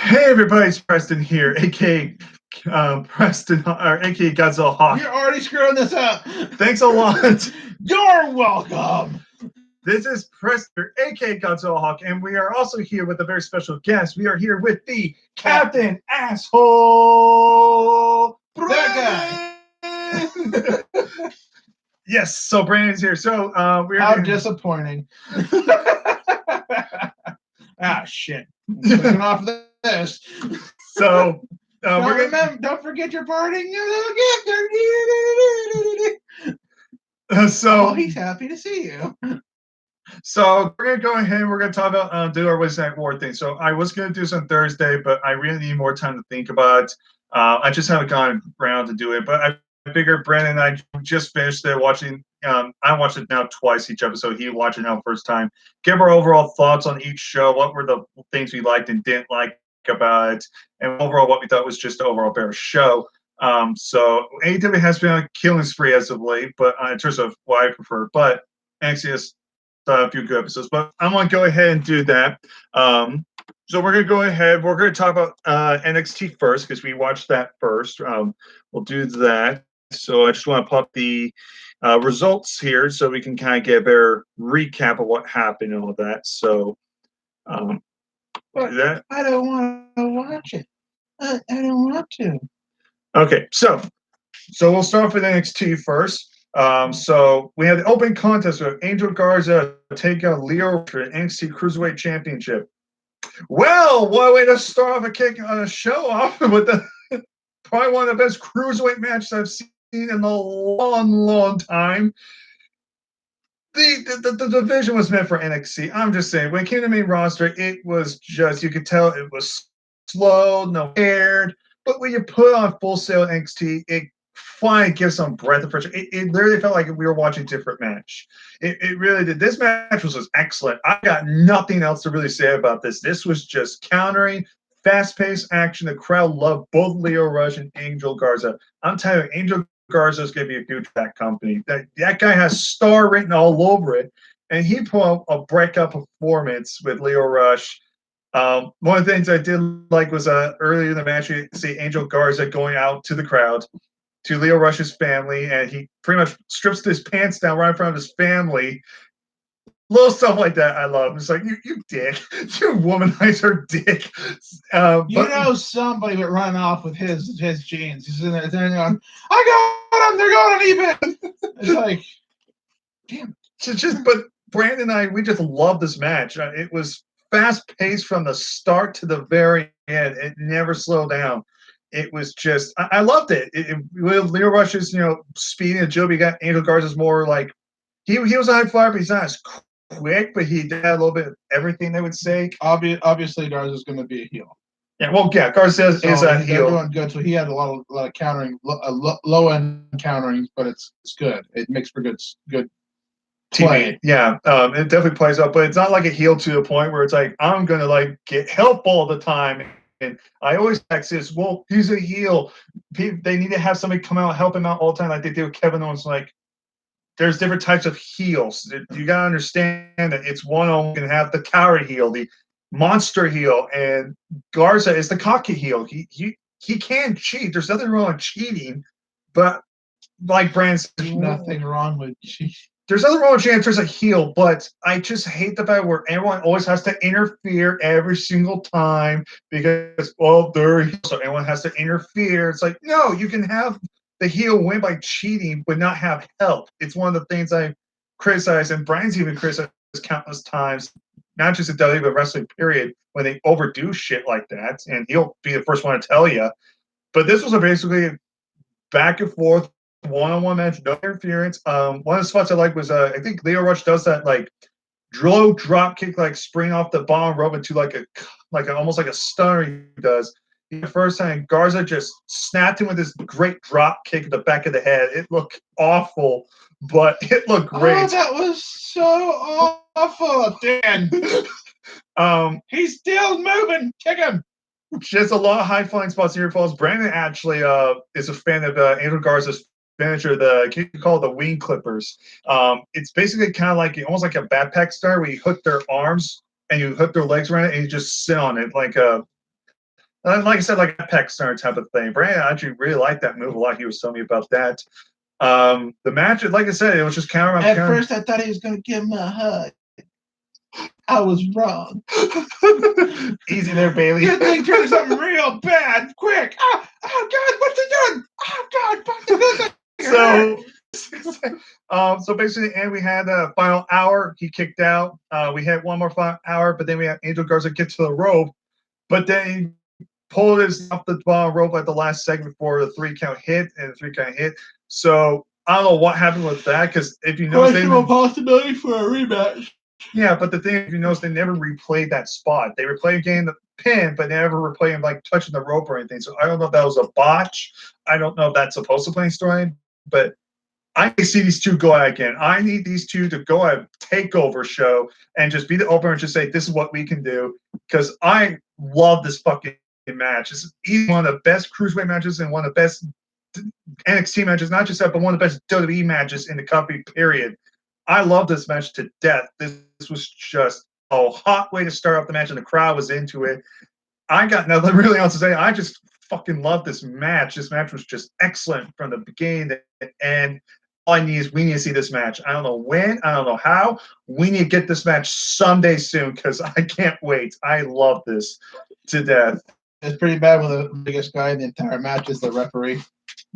Hey everybody, it's Preston here, aka Preston, or aka Godzilla Hawk. You're already screwing this up. Thanks a lot. You're welcome. This is Preston, aka Godzilla Hawk, and we are also here with a very special guest. We are here with the Captain Asshole That Brandon. Yes, so Brandon's here. So we're How disappointing. Shit. Clicking off this. So Don't forget your parting gift. So he's happy to see you. So we're gonna go ahead and we're gonna talk about do our Wednesday Night War thing. So I was gonna do this on Thursday, but I really need more time to think about it. I just haven't gotten around to do it. But I figured Brandon and I just finished it watching. I watched it now twice each episode. He watched it now first time. Give our overall thoughts on each show. What were the things we liked and didn't like about it, and overall what we thought was just an overall better show. So AEW has been on a killing spree as of late, but in terms of what I prefer, but NXT is a few good episodes, but I'm going to go ahead and do that. So we're going to go ahead. We're going to talk about NXT first because we watched that first. We'll do that. So I just want to pop the results here so we can kind of get a better recap of what happened and all that. So do that. I don't want to watch it. I don't want to. Okay, so we'll start with NXT first. So we have the open contest with Angel Garza take on Lio for the NXT Cruiserweight Championship. Well, what a way to start off a show off with probably one of the best cruiserweight matches I've seen in a long, long time. The division was meant for NXT. I'm just saying, when it came to the main roster, it was just, you could tell it was slow, no aired. But when you put on Full Sail NXT, it finally gives some breath of fresh air. It literally felt like we were watching a different match. It really did. This match was excellent. I got nothing else to really say about this. This was just countering, fast-paced action. The crowd loved both Lio Rush and Angel Garza. I'm telling you, Angel Garza is going to be a huge that company. That guy has star written all over it, and he put up a breakout performance with Lio Rush. One of the things I did like was earlier in the match, you see Angel Garza going out to the crowd, to Lio Rush's family, and he pretty much strips his pants down right in front of his family. Little stuff like that I love. It's like, you dick. You womanize her dick. Somebody would run off with his jeans. He's in there going, I got them. They're going on eBay. It's like, damn. But Brandon and I, we just love this match. It was fast-paced from the start to the very end. It never slowed down. It was just, I loved it. With Lio Rush's, speed and agility, got Angel Garza's more like, he was a high flyer, but he's not as quick, but he had a little bit of everything, they would say. Obviously, Garza's going to be a heel. Yeah, well, yeah, Garza is a heel. Doing good, so he had a lot of countering, low end countering, but it's good. It makes for good play. TV. Yeah, it definitely plays up, but it's not like a heel to the point where it's like, I'm going to get help all the time. And I always text this, well, he's a heel. They need to have somebody come out and help him out all the time, like they did with Kevin Owens. Like, there's different types of heels. You got to understand that it's one of them can have the coward heel, the monster heel, and Garza is the cocky heel. He can cheat. There's nothing wrong with cheating, but like Brand said, there's nothing wrong with cheating. There's nothing wrong with cheating. There's a heel, but I just hate the fact where everyone always has to interfere every single time because, well, they're heel, so everyone has to interfere. It's like, no, you can have the heel win by cheating but not have help. It's one of the things I criticize, and Brian's even criticized countless times, not just at WWE, but wrestling period, when they overdo shit like that, and he'll be the first one to tell you. But this was basically back and forth, one-on-one match, no interference. One of the spots I like was I think Lio Rush does that low drop kick, spring off the bottom rope into almost like a stunner he does. The first time Garza just snapped him with this great drop kick at the back of the head. It looked awful, but it looked great. Oh, that was so awful, Dan. He's still moving. Kick him. Just a lot of high flying spots here, falls. Brandon actually is a fan of Angel Garza's finisher, you call it the wing clippers. It's basically kind of almost like a backpack star where you hook their arms and you hook their legs around it and you just sit on it like a like I said, like a pec center type of thing. Brandon actually really liked that move a lot. He was telling me about that. The match, like I said, it was just counter. At first, I thought he was going to give him a hug. I was wrong. Easy there, Bailey. Good thing turned something real bad, quick. Oh God, what's he doing? Oh God, so basically, and we had a final hour. He kicked out. We had one more final hour, but then we had Angel Garza get to the rope, but then he pulled his off the rope at the last segment for the 3 count hit and the 3 count hit. So I don't know what happened with that, because if you notice, questionable possibility for a rematch. Yeah, but the thing, if you notice, they never replayed that spot. They replayed getting the pin, but they never replayed him like touching the rope or anything. So I don't know if that was a botch. I don't know if that's supposed to play story, but I see these two go out again. I need these two to go at a takeover show and just be the opener and just say, this is what we can do. Because I love this fucking match. It's one of the best cruiserweight matches and one of the best NXT matches, not just that, but one of the best WWE matches in the company, period. I love this match to death. This was just a hot way to start off the match, and the crowd was into it. I got nothing really else to say. I just fucking love this match. This match was just excellent from the beginning to the end. All I need is we need to see this match. I don't know when. I don't know how. We need to get this match someday soon, because I can't wait. I love this to death. It's pretty bad when the biggest guy in the entire match is the referee.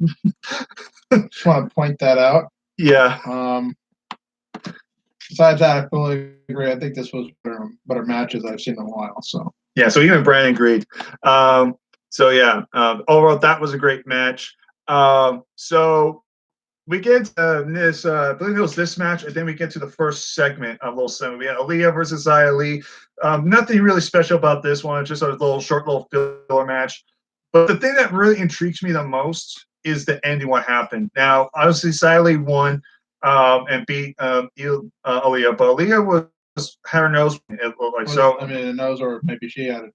Just want to point that out. Yeah. Besides that, I fully agree. I think this was better matches I've seen in a while. So yeah, so even Brandon agreed. Overall, that was a great match. So we get to this, I believe it was this match, and then we get to the first segment of Little 7. We had Aaliyah versus Xia Li. Nothing really special about this one, just a short little filler match. But the thing that really intrigues me the most is the ending, what happened. Now, obviously, Xia Li won and beat Aaliyah, but Aaliyah had her nose, it looked like. I mean, a nose, or maybe she had a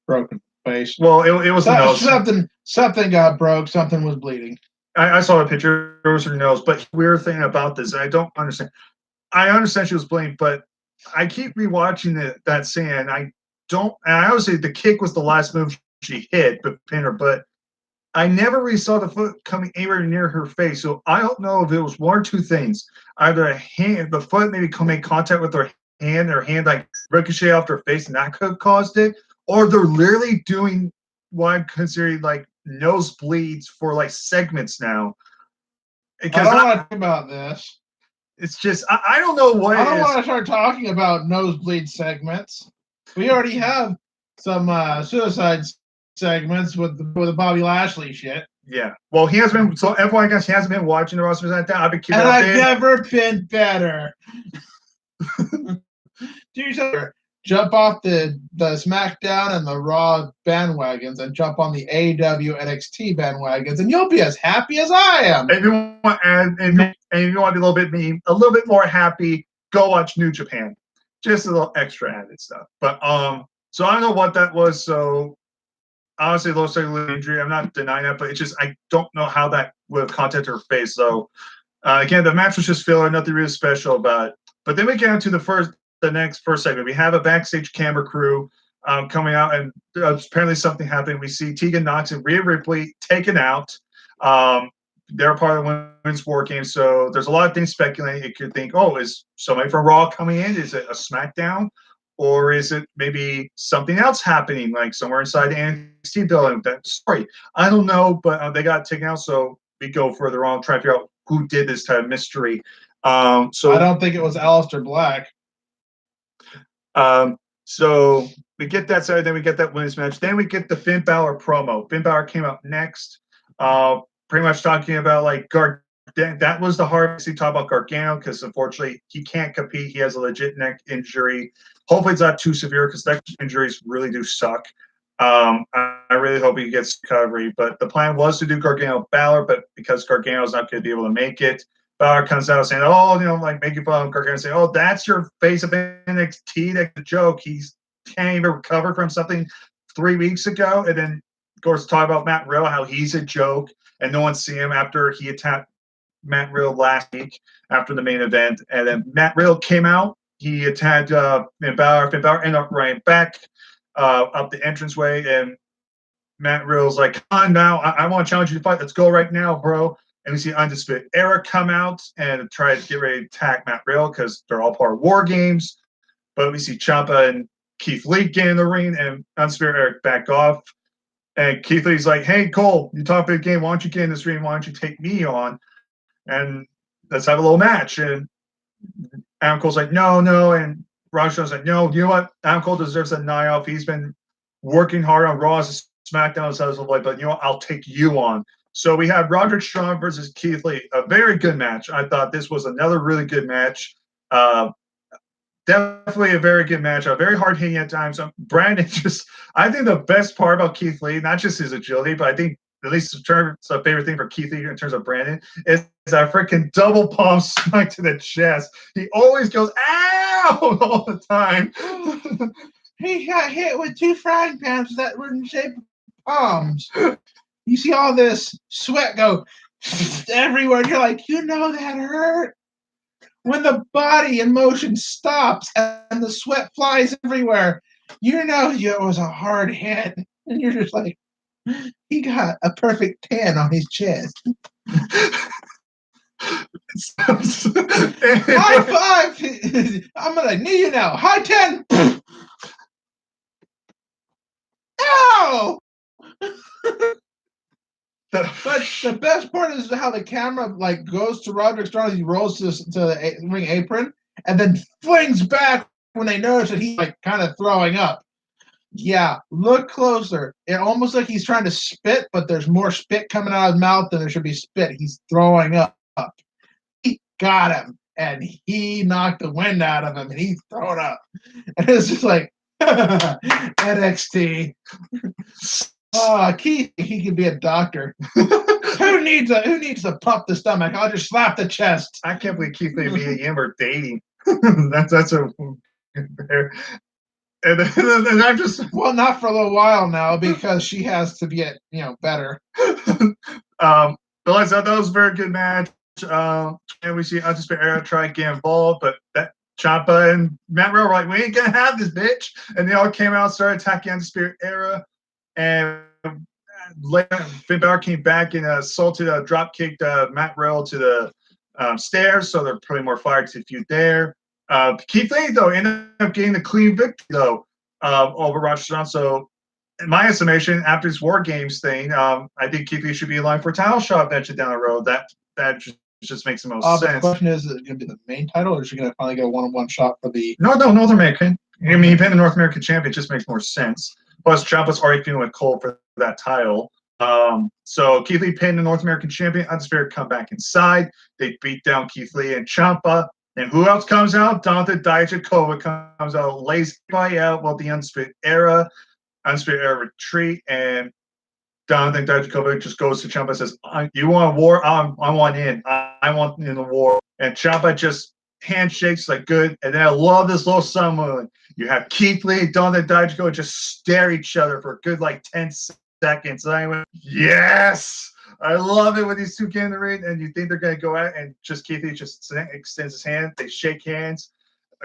broken face. Well, it was the nose. Something got broke. Something was bleeding. I saw a picture. It was her nose. But weird thing about this, I don't understand. I understand she was bleeding, but I keep rewatching that scene, and I obviously the kick was the last move she hit, but pinned her. But I never really saw the foot coming anywhere near her face. So I don't know if it was one or two things. Either the foot maybe made contact with her hand like ricochet off her face, and that could have caused it, or they're literally doing what I'm considering like nosebleeds for like segments now. Because I don't want to talk about this. It's just I don't know what. I don't want to start talking about nosebleed segments. We already have some suicide segments with the Bobby Lashley shit. Yeah. Well, he has been. So everyone, I guess, he hasn't been watching the rosters like that. I've been keeping and updated. I've never been better. Jump off the SmackDown and the Raw bandwagons and jump on the AEW NXT bandwagons, and you'll be as happy as I am. If you want to be a little bit more happy, go watch New Japan. Just a little extra added stuff. But so I don't know what that was. So honestly, low cellular injury. I'm not denying that, but it's just I don't know how that would have contacted her face. So again, the match was just filler. Nothing really special about it. But then we get into the next first segment. We have a backstage camera crew coming out, and apparently something happened. We see Tegan Nox and Rhea Ripley taken out. They're part of the Women's War Games, so there's a lot of things speculating. You could think, oh, is somebody from Raw coming in? Is it a SmackDown? Or is it maybe something else happening, like somewhere inside the NXT building? That story, I don't know, but they got taken out, so we go further on, try to figure out who did this type of mystery. So I don't think it was Aleister Black. So we get that side, then we get that women's match, then we get the Finn Balor promo. Finn Balor came out next, pretty much talking about like that was the hardest he talked about Gargano, because unfortunately he can't compete. He has a legit neck injury. Hopefully it's not too severe, because neck injuries really do suck. I really hope he gets recovery. But the plan was to do Gargano Balor, but because Gargano's not going to be able to make it, Balor comes out saying, "Oh, like making fun of Gargano, saying, oh, that's your face of NXT. That's a joke. He can't even recover from something 3 weeks ago." And then, of course, talk about Matt Riddle, how he's a joke, and no one's seen him after he attacked Matt Riddle last week after the main event. And then Matt Riddle came out. He attacked Finn Balor. Finn Balor ended up running back up the entranceway, and Matt Riddle's like, come on now, I want to challenge you to fight. Let's go right now, bro. And we see Undisputed Era come out and try to get ready to attack Matt Riddle because they're all part of War Games. But we see Ciampa and Keith Lee get in the ring and Undisputed Era back off. And Keith Lee's like, hey, Cole, you talk big game. Why don't you get in this ring? Why don't you take me on? And let's have a little match. And Adam Cole's like, no. And Raj's like, no, you know what? Adam Cole deserves a night off. He's been working hard on Raw's SmackDown, but you know what? I'll take you on. So we have Roderick Strong versus Keith Lee. A very good match. I thought this was another really good match. Definitely a very good match. Very hard hitting at times. Brandon I think the best part about Keith Lee, not just his agility, but I think at least in terms of favorite thing for Keith Lee in terms of Brandon is that freaking double palm smack to the chest. He always goes, ow, all the time. He got hit with 2 frying pans that were in shape of palms. You see all this sweat go everywhere. You're like, you know that hurt? When the body in motion stops and the sweat flies everywhere, you know it was a hard hit. And you're just like, he got a perfect 10 on his chest. High 5! I'm going to knee you now. High 10! Ow! But the best part is how the camera like goes to Roderick Strong as he rolls to the ring apron and then flings back when they notice that he's like kind of throwing up. Yeah, look closer. It almost like he's trying to spit, but there's more spit coming out of his mouth than there should be spit. He's throwing up. He got him, and he knocked the wind out of him, and he's throwing up. And it's just like NXT. Keith, he could be a doctor. Who needs to pump the stomach? I'll just slap the chest. I can't believe Keith Lee and him are dating. that's a and I'm just not for a little while now because she has to get better. But that was a very good match. And we see Undisputed Era try to get involved, but that Ciampa and Matt Riddle were like, we ain't gonna have this bitch, and they all came out and started attacking Undisputed Era. And later, Finn Balor came back and assaulted, drop kicked Matt Riddle to the stairs, so they're putting more fire to the feud there. Keith Lee, though, ended up getting the clean victory, though, over Roderick Strong. So, in my estimation, after this War Games thing, I think Keith Lee should be in line for a title shot eventually down the road. That just makes the most sense. The question is it going to be the main title, or is she going to finally get a one-on-one shot for the... No, North American. I mean, being the North American champion just makes more sense. Plus, Ciampa's already feuding with Cole for that title. So Keith Lee pinned the North American champion. Undisputed come back inside. They beat down Keith Lee and Ciampa. And who else comes out? Dante Dijakovic comes out, lays by out while the Undisputed Era retreat. And Dante Dijakovic just goes to Ciampa and says, you want a war? I want in. I want in the war. And Ciampa just handshakes like good. And then I love this little summon. You have Keith Lee and Dante Dijakovic just stare at each other for a good 10 seconds. And I went, yes! I love it when these two get in the ring and you think they're going to go out and just Keith Lee just extends his hand. They shake hands,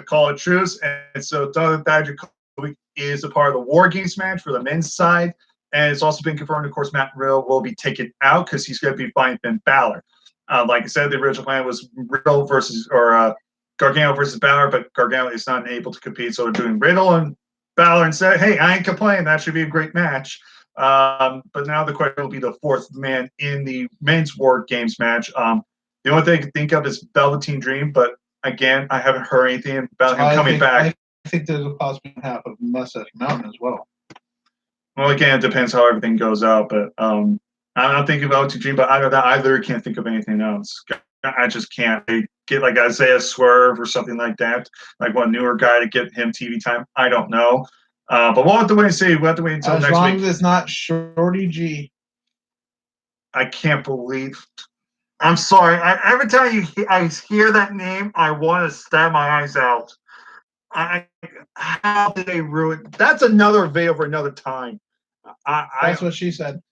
call it truce. And so Dante Dijakovic is a part of the War Games match for the men's side. And it's also been confirmed, of course, Matt Riddle will be taken out because he's going to be fighting Finn Balor. Like I said, the original plan was Riddle Gargano versus Balor, but Gargano is not able to compete. So they're doing Riddle and Balor and say, hey, I ain't complaining. That should be a great match. But now the question will be the fourth man in the men's War Games match. The only thing I can think of is Velveteen Dream, but again, I haven't heard anything about him coming back. I think there's a possibility half of Mustache Mountain as well. Well, again, it depends how everything goes out, but I'm not thinking of Velveteen Dream, but either that, I literally can't think of anything else. I just can't. They get like Isaiah Swerve or something like that, like one newer guy to get him TV time. I don't know. But we'll have to wait and see. We'll have to wait until next week. As long as it's not Shorty G. I can't believe. I'm sorry. Every time I hear that name, I want to stab my eyes out. How did they ruin? That's another video for another time. That's what she said.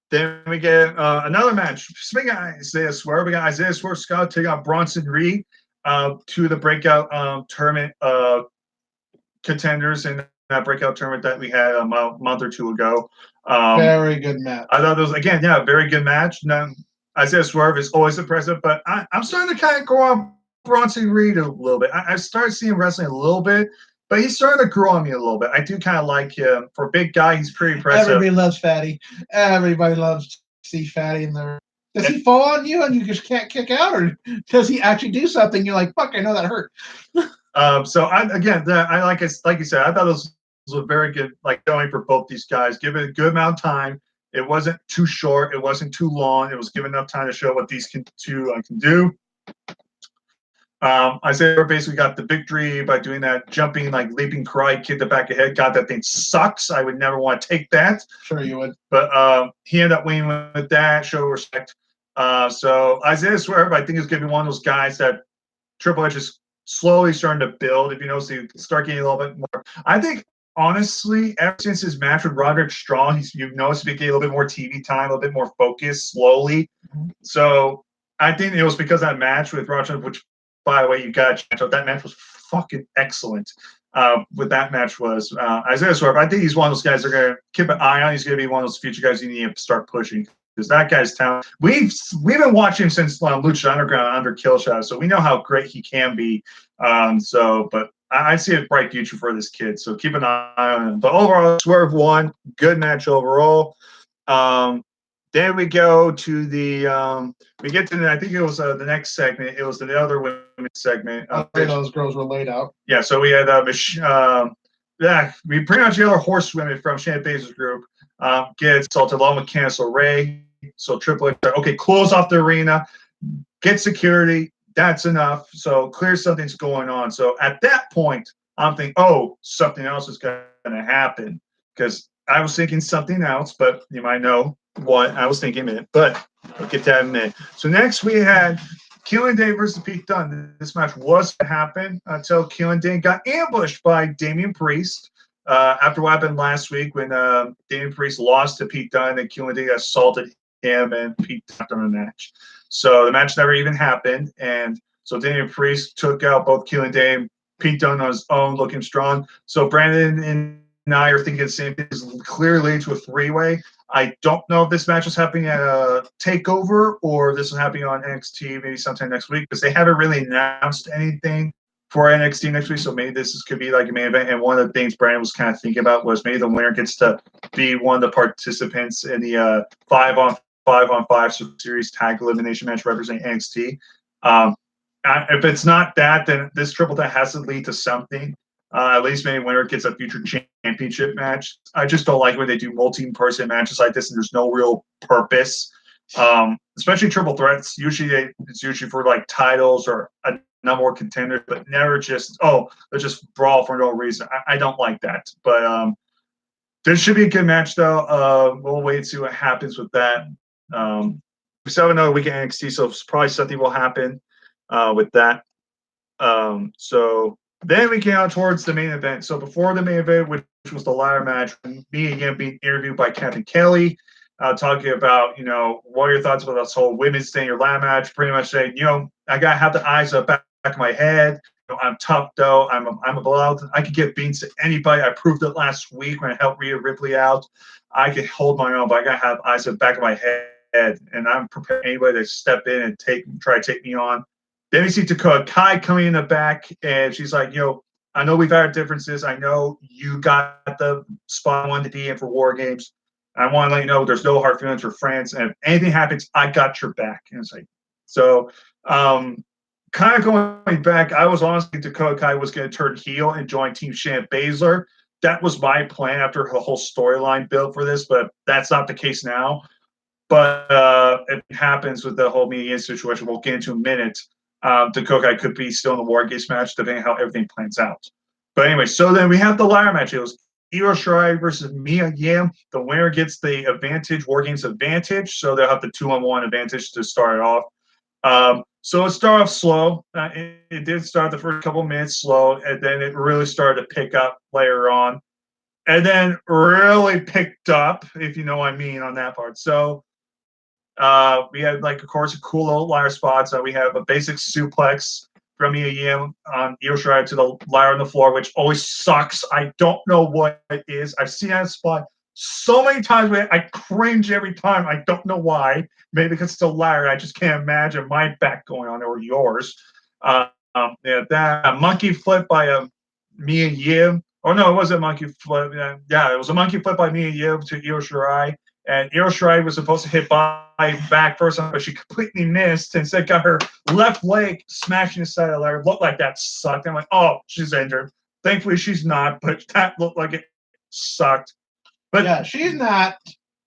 Then we get another match. Speaking of Isaiah Swerve, we got Isaiah Swerve Scott taking on Bronson Reed to the breakout tournament contenders in that breakout tournament that we had a month or two ago. Very good match. I thought it was, again, yeah, very good match. Now, Isaiah Swerve is always impressive, but I'm starting to kind of go on Bronson Reed a little bit. I started seeing wrestling a little bit, but he's starting to grow on me a little bit. I do kind of like him. For a big guy, he's pretty impressive. Everybody loves Fatty. Everybody loves to see Fatty in there. Does he fall on you and you just can't kick out, or does he actually do something? You're like, fuck, I know that hurt. So I like you said, I thought this was a very good going for both these guys. Give it a good amount of time. It wasn't too short. It wasn't too long. It was given enough time to show what these two can do. Isaiah basically got the victory by doing that jumping, leaping karate kick the back of head. God, that thing sucks. I would never want to take that. Sure you would. But he ended up winning with that. Show respect. So Isaiah Swerve, I think, is going to be one of those guys that Triple H is slowly starting to build. If you notice, he start getting a little bit more. I think, honestly, ever since his match with Roderick Strong, you've noticed him getting a little bit more TV time, a little bit more focus slowly. Mm-hmm. So I think it was because of that match with Roderick, which, by the way, you got to check out. That match was fucking excellent. What that match was. Isaiah Swerve, I think he's one of those guys that are going to keep an eye on. He's going to be one of those future guys you need to start pushing. Because that guy's talent. We've been watching him since Lucha Underground under Killshot, so we know how great he can be. But I see a bright future for this kid, so keep an eye on him. But overall, Swerve won. Good match overall. Then we go to we get to I think it was the next segment. It was the other women's segment. Those girls were laid out. Yeah, so we had we pretty much the other horsewomen from Shayna Baszler's group get assaulted along with Candice LeRae. So Triple H, okay, close off the arena, get security. That's enough. So clear something's going on. So at that point, I'm thinking, oh, something else is going to happen, because I was thinking something else, but you might know what I was thinking in a minute. But we'll get to that in a minute. So next we had Killian Dain versus Pete Dunne. This match was to happen until Killian Dain got ambushed by Damian Priest. After what happened last week when Damian Priest lost to Pete Dunne and Killian Dain assaulted him and Pete after the match. So the match never even happened. And so Damian Priest took out both Killian Dain, Pete Dunne on his own, looking strong. So Brandon and I are thinking the same thing. This clearly to a three-way. I don't know if this match is happening at a TakeOver or this is happening on NXT maybe sometime next week, because they haven't really announced anything for NXT next week. So maybe this could be like a main event. And one of the things Brandon was kind of thinking about was maybe the winner gets to be one of the participants in the 5-on-5 series tag elimination match representing NXT. If it's not that, then this triple threat has to lead to something. At least maybe winner gets a future championship match. I just don't like when they do multi-person matches like this and there's no real purpose. Especially triple threats. It's usually for titles or a number more contenders, but never just let's just brawl for no reason. I don't like that. But this should be a good match though. We'll wait and see what happens with that. We still have another week at NXT, so probably something will happen with that. So then we came out towards the main event. So before the main event, which was the ladder match, me again being interviewed by Captain Kelly, talking about, what are your thoughts about this whole women's thing, your ladder match, pretty much saying, I got to have the eyes up back of my head. I'm tough though. I'm allowed. I could get beans to anybody. I proved it last week when I helped Rhea Ripley out. I could hold my own, but I got to have eyes up the back of my head. And I'm prepared for anybody to step in and try to take me on. Then we see Dakota Kai coming in the back, and she's like, I know we've had differences. I know you got the spot I wanted to be in for War Games. I want to let you know there's no hard feelings for France. And if anything happens, I got your back. And it's like, so kind of going back, I was honestly Dakota Kai was going to turn heel and join Team Shayna Baszler. That was my plan after her whole storyline built for this, but that's not the case now. But it happens with the whole media situation. We'll get into in a minute. Dakota Kai could be still in the War Games match, depending on how everything plans out. But anyway, so then we have the ladder match. It was Io Shirai versus Mia Yim. The winner gets the advantage, War Games advantage, so they'll have the 2-on-1 advantage to start it off. So it started off slow. It did start the first couple minutes slow, and then it really started to pick up later on. And then really picked up, if you know what I mean, on that part. So we had, of course, a cool little ladder spot. So we have a basic suplex from Mia Yim on Io Shirai to the ladder on the floor, which always sucks. I don't know what it is. I've seen that spot so many times, but I cringe every time. I don't know why. Maybe because it's a ladder. I just can't imagine my back going on or yours. Yeah, that monkey flip by Mia Yim. Oh no, it wasn't a monkey flip. Yeah, it was a monkey flip by Mia Yim to Io Shirai. And Io Shirai was supposed to hit by back first, but she completely missed. And instead got her left leg smashing the side of the ladder. Looked like that sucked. I'm like, oh, she's injured. Thankfully, she's not, but that looked like it sucked. But yeah, she's not,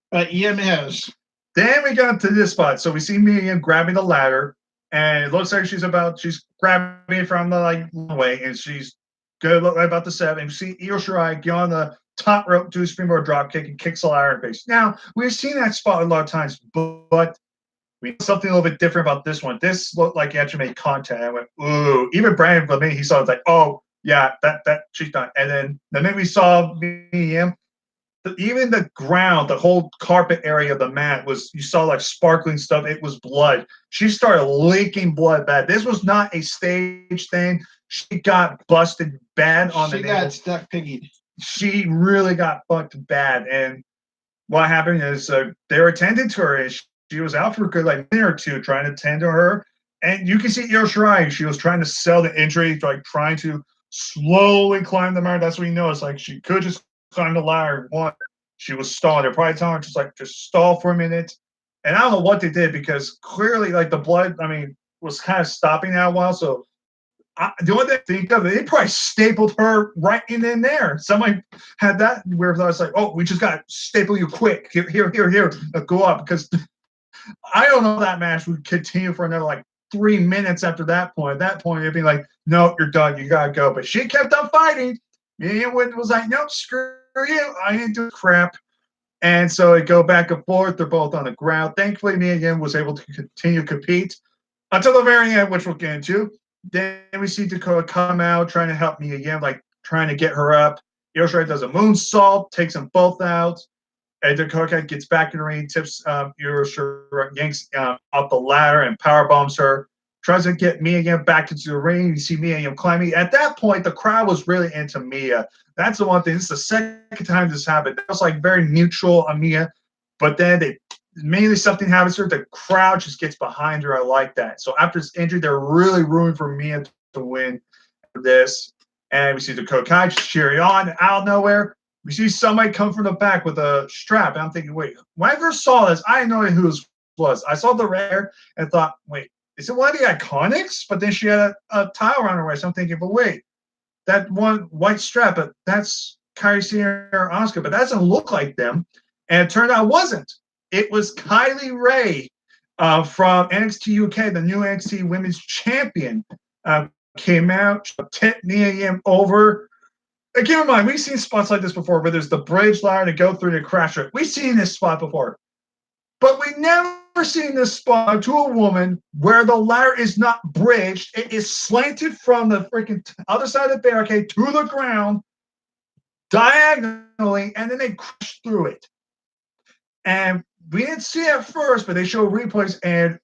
but Yim is. Then we got to this spot. So we see Mia Yim grabbing the ladder, and it looks like she's grabbing it from the way, and she's good, look about the 7. And you see Io Shirai get on the top rope, do a springboard drop kick, and kicks the ladder in face. Now, we've seen that spot a lot of times, but we know something a little bit different about this one. This looked like he actually made contact. I went, ooh. Even Brandon Fleming, he saw it, was like, oh, yeah, that she's done. And then the minute we saw Mia Yim, even the ground, the whole carpet area of the mat was, you saw like sparkling stuff. It was blood. She started leaking blood bad. This was not a stage thing. She got busted bad on the She got stuck piggied. She really got fucked bad. And what happened is they were attending to her, and she was out for a good minute or two trying to tend to her. And you can see Io Shirai, she was trying to sell the injury, like trying to slowly climb the ladder. That's what you know. It's like she could just climb the ladder. One, she was stalling. They're probably telling her just stall for a minute. And I don't know what they did, because clearly the blood, was kind of stopping that a while. So the only thing I think of, they probably stapled her right in there. Somebody had that where I was like, oh, we just got to staple you quick. Here, go up. Because I don't know that match would continue for another 3 minutes after that point. At that point, it'd be like, no, you're done. You got to go. But she kept on fighting. Mia was like, nope, screw you. I ain't doing crap. And so it go back and forth. They're both on the ground. Thankfully, Mia Yim was able to continue to compete until the very end, which we'll get into. Then we see Dakota come out trying to help Mia Yim, trying to get her up. Io Shirai does a moonsault, takes them both out. And Dakota gets back in the ring, tips Io Shirai, yanks off the ladder and power bombs her. Tries to get Mia Yim back into the ring. You see Mia Yim climbing. At that point, the crowd was really into Mia. That's the one thing. This is the second time this happened. It was very neutral on Mia, but then mainly something happens to her. The crowd just gets behind her. I like that. So after this injury, they're really rooting for Mia to win this. And we see Dakota Kai just cheering on out of nowhere. We see somebody come from the back with a strap. And I'm thinking, wait, when I first saw this, I didn't know who this was. I saw the red hair and thought, wait, is it one of the Iconics? But then she had a towel around her waist. I'm thinking, but wait, that one white strap, but that's Kairi Sane or Asuka, but that doesn't look like them. And it turned out it wasn't. It was Kylie Rae from NXT UK, the new NXT Women's Champion, came out, tipped Mia Yim over. And keep in mind, we've seen spots like this before, where there's the bridge ladder to go through the crash it. We've seen this spot before. But we've never seen this spot to a woman where the ladder is not bridged. It is slanted from the freaking other side of the barricade to the ground diagonally, and then they crash through it. And we didn't see it first, but they show replays. And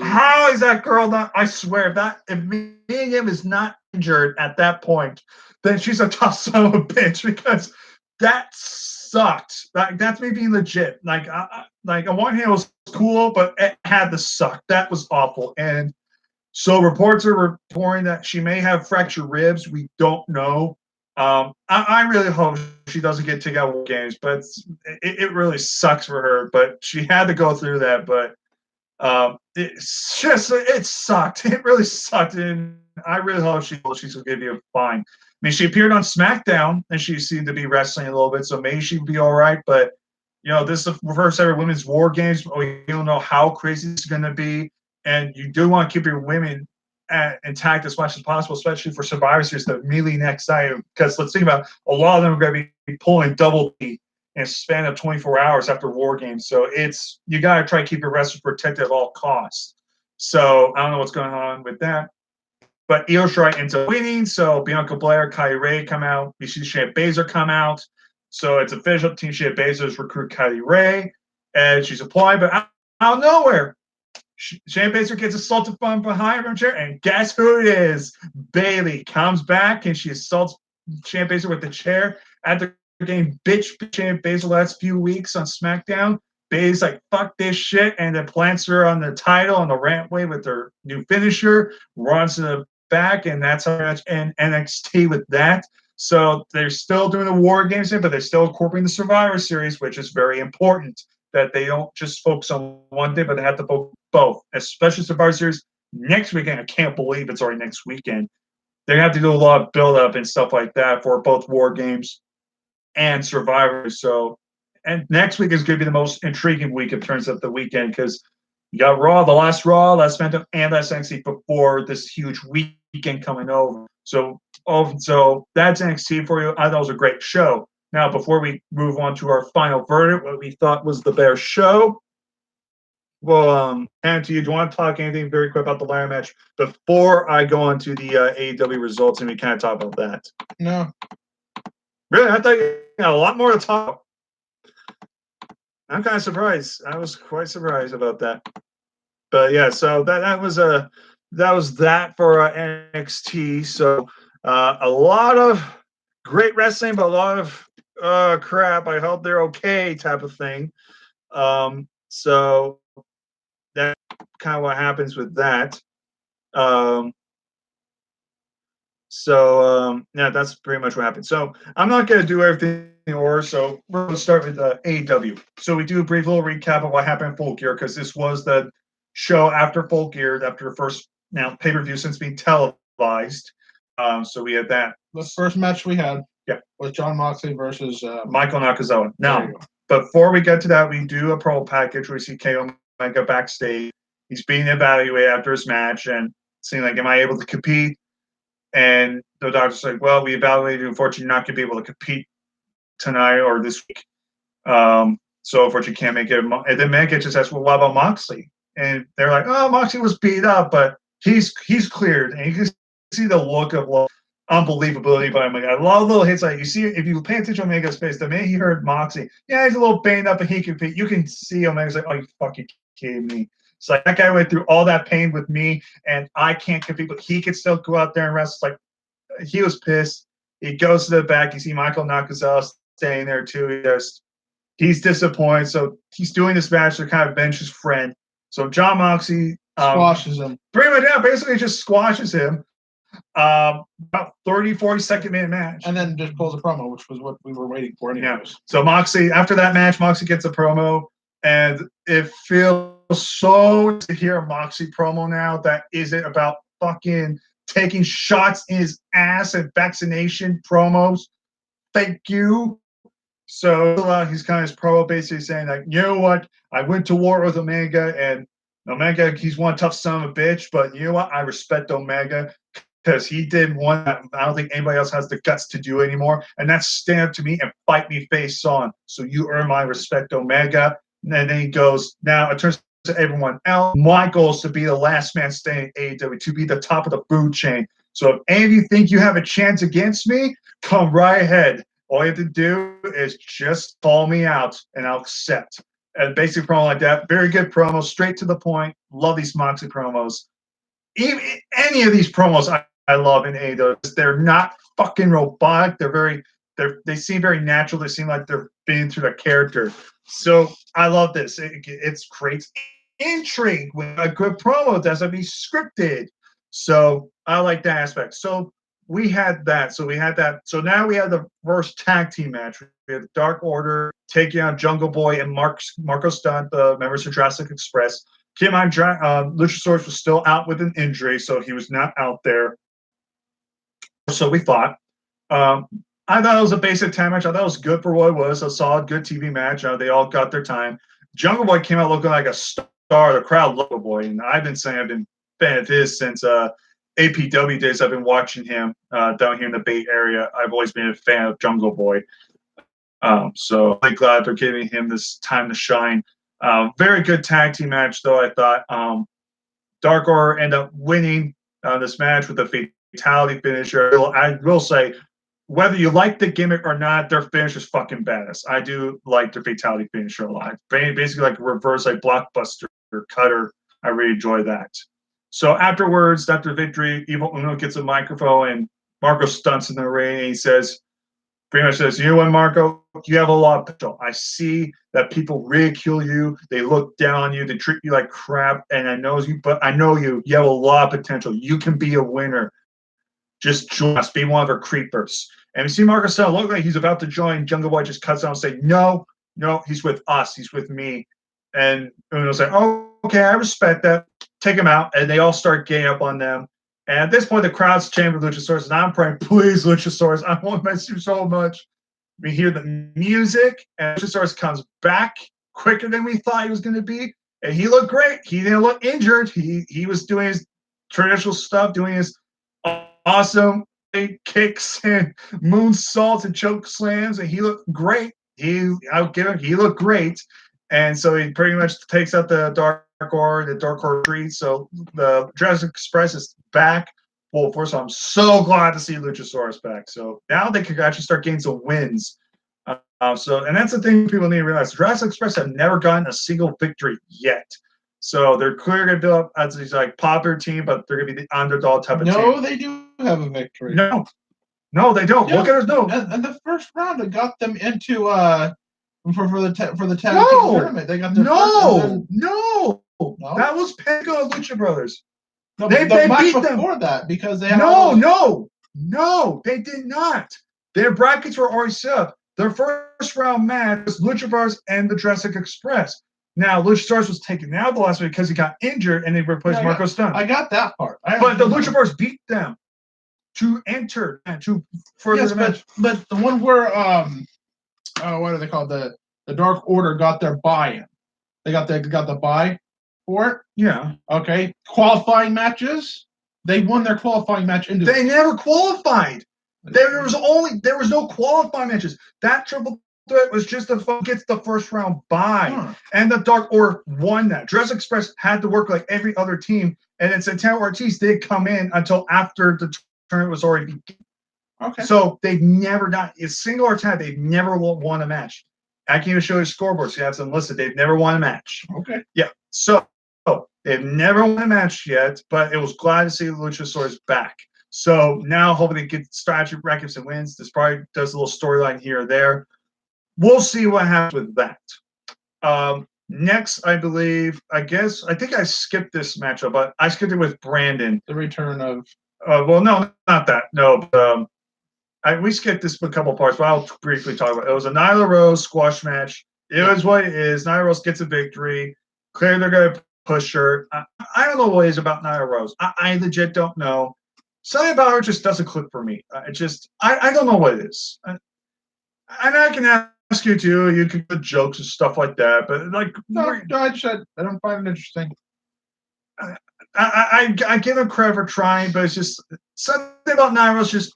how is that girl not? I swear, if Mia Yim is not injured at that point, then she's a tough son of a bitch, because that sucked. That's me being legit. On one hand, it was cool, but it had to suck. That was awful. And so reports are reporting that she may have fractured ribs. We don't know. I really hope she doesn't get taken out of games, but it really sucks for her. But she had to go through that. But it sucked. It really sucked, and I really hope she's going to be fine. She appeared on SmackDown, and she seemed to be wrestling a little bit, so maybe she'd be all right. But this is the first ever women's War Games. You don't know how crazy it's going to be, and you do want to keep your women intact as much as possible, especially for Survivor Series, the immediately next night. Because let's think about it, a lot of them are going to be pulling double T in a span of 24 hours after War Games. So you got to try to keep your wrestlers protected at all costs. So I don't know what's going on with that. But Io Shirai ends up winning. So Bianca Belair, Kylie Rae come out. We see Shayna Baszler come out. So it's official. Team Shayna Baszler's recruit Kylie Rae. And she's applied. But out of nowhere, Shayna Baszler gets assaulted from behind from chair, and guess who it is? Bayley comes back and she assaults Shayna Baszler with the chair after getting Shayna Baszler last few weeks on SmackDown. Bayley's like, fuck this shit, and then plants her on the title on the rampway with her new finisher, runs to the back, and that's how much in NXT with that. So they're still doing the War Games thing, but they're still incorporating the Survivor Series, which is very important that they don't just focus on one day, but they have to focus both, especially Survivor Series next weekend. I can't believe it's already next weekend. They have to do a lot of build up and stuff like that for both War Games and Survivor. So, and next week is going to be the most intriguing week in terms of the weekend because you got Raw, the last SmackDown, and last NXT before this huge weekend coming over. So that's NXT for you. I thought it was a great show. Now, before we move on to our final verdict, what we thought was the better show. Well, Anthony, do you want to talk anything very quick about the ladder match before I go on to the AEW results and we kind of talk about that? No. Really? I thought you had a lot more to talk. I'm kind of surprised. I was quite surprised about that. But yeah, so that was that for NXT. So a lot of great wrestling, but a lot of crap. I hope they're okay type of thing. So that's kind of what happens with that. Yeah, that's pretty much what happened. So I'm not going to do everything in order. So we're going to start with AEW. So we do a brief little recap of what happened in Full Gear because this was the show after Full Gear, after the first pay-per-view since being televised. So we had that. The first match we had was Jon Moxley versus Michael Nakazawa. Now, before we get to that, we do a pro package where we see Kenny Omega backstage. He's being evaluated after his match and seeing like, am I able to compete? And the doctor's like, well, we evaluated you. Unfortunately, you're not going to be able to compete tonight or this week. So unfortunately, you can't make it. And then Mega just asks, well, what about Moxley? And they're like, oh, Moxley was beat up, but he's cleared. And you can see the look of unbelievability by Omega. I love little hits like you see if you pay attention to Omega's face. The minute he heard Moxley, yeah, he's a little banged up and he can compete. You can see Omega's like, oh, you fucking kidding me. It's like that guy went through all that pain with me, and I can't compete, but he could still go out there and wrestle. It's like he was pissed. He goes to the back. You see Michael Nakazawa staying there too. He's disappointed. So he's doing this match to kind of bench his friend. So Jon Moxley squashes him. Pretty much, yeah, basically just squashes him. About 30, 40 minute match. And then just pulls a promo, which was what we were waiting for anyways. Yeah. So Moxley, after that match, Moxley gets a promo, and it feels so to hear a Moxley promo now that isn't about fucking taking shots in his ass and vaccination promos. Thank you. So he's kind of his promo basically saying like, you know what? I went to war with Omega, and Omega, he's one tough son of a bitch, but you know what? I respect Omega because he did one that I don't think anybody else has the guts to do anymore, and that's stand up to me and fight me face on. So you earn my respect, Omega. And then he goes, now it turns to everyone else. My goal is to be the last man standing in AEW, to be the top of the food chain. So if any of you think you have a chance against me, come right ahead. All you have to do is just call me out, and I'll accept. And basic promo like that. Very good promo, straight to the point. Love these Moxley promos. Even any of these promos I love in AEW. They're not fucking robotic. They seem very natural. They seem like they're being through the character. So I love this. It's creates intrigue with a good promo. It doesn't be scripted. So I like that aspect. So we had that. So So now we have the first tag team match. We have Dark Order taking on Jungle Boy and Marco Stunt, the members of Jurassic Express. Keep in mind, Luchasaurus was still out with an injury, so he was not out there. So we thought. I thought it was a basic tag match. I thought it was good for what it was. A solid, good TV match. They all got their time. Jungle Boy came out looking like a star. The crowd loved Boy, and I've been saying I've been a fan of his since APW days. I've been watching him down here in the Bay Area. I've always been a fan of Jungle Boy. So I'm glad they're giving him this time to shine. Very good tag team match, though, I thought. Dark Order ended up winning this match with a fatality finisher. I will say, whether you like the gimmick or not, their finish is fucking badass. I do like their fatality finisher a lot. Basically like a reverse like blockbuster cutter. I really enjoy that. So afterwards, after victory, Evil Uno gets a microphone and Marco stunts in the ring. And he says, pretty much says, you know what, Marco? You have a lot of potential. I see that people ridicule you. They look down on you. They treat you like crap. And I know you, but I know you. You have a lot of potential. You can be a winner. Just join us. Be one of our creepers. And we see Marco Stunt look like he's about to join. Jungle Boy just cuts out and say, no, he's with us. He's with me. And Uno's like, oh, okay, I respect that. Take him out. And they all start ganging up on them. And at this point, the crowd's chanting for Luchasaurus, and I'm praying, please, Luchasaurus, I want to miss you so much. We hear the music, and Luchasaurus comes back quicker than we thought he was going to be, and he looked great. He didn't look injured. He was doing his traditional stuff, doing his awesome kicks and moonsaults and choke slams, and he looked great. I'll give him, he looked great. And so he pretty much takes out the Dark Order retreat. So the Jurassic Express is back full force. So I'm so glad to see Luchasaurus back. So now they could actually start getting some wins. And that's the thing people need to realize. Jurassic Express have never gotten a single victory yet. So they're clearly going to build up as these like popular team, but they're going to be the underdog type of team. No, they do have a victory. No, they don't. Yeah. Look at us. No. And the first round, it got them into for the tag team tournament. They got their no. That was Penta and Lucha Brothers. No, they match beat them before that because they had no, they did not. Their brackets were already set up. Their first round match was Lucha Brothers and the Jurassic Express. Now, Luchasaurus was taken out the last week because he got injured and they replaced Marco Stunt. I got that part. But the Lucha Brothers beat them to enter and to further the match. But the one where what are they called? The Dark Order got their buy-in. They got the buy for it. Yeah. Okay. Qualifying matches. They won their qualifying match. They never qualified. There was no qualifying matches. That triple threat was just gets the first round bye, and the Dark Order won that. Jurassic Express had to work like every other team, and then Santana Ortiz did come in until after the tournament was already begun. Okay. So they've never done a single or time. They've never won a match. I can even show you scoreboards. You have them listed. They've never won a match. Okay. Yeah. So they've never won a match yet, but it was glad to see Luchasaurus back. So now hopefully they get strategy records and wins. This probably does a little storyline here or there. We'll see what happens with that. Next, I think I skipped this matchup, but I skipped it with Brandon. The return of. Well, no, not that. No, but, we skipped this a couple parts, but I'll briefly talk about it. It was a Nyla Rose squash match. It was what it is. Nyla Rose gets a victory. Clearly, they're going to push her. I don't know what it is about Nyla Rose. I legit don't know. Something about her just doesn't click for me. I don't know what it is. And I can ask you too. You can put jokes and stuff like that, but like, I don't find it interesting. I give him credit for trying, but it's just something about Nyla Rose.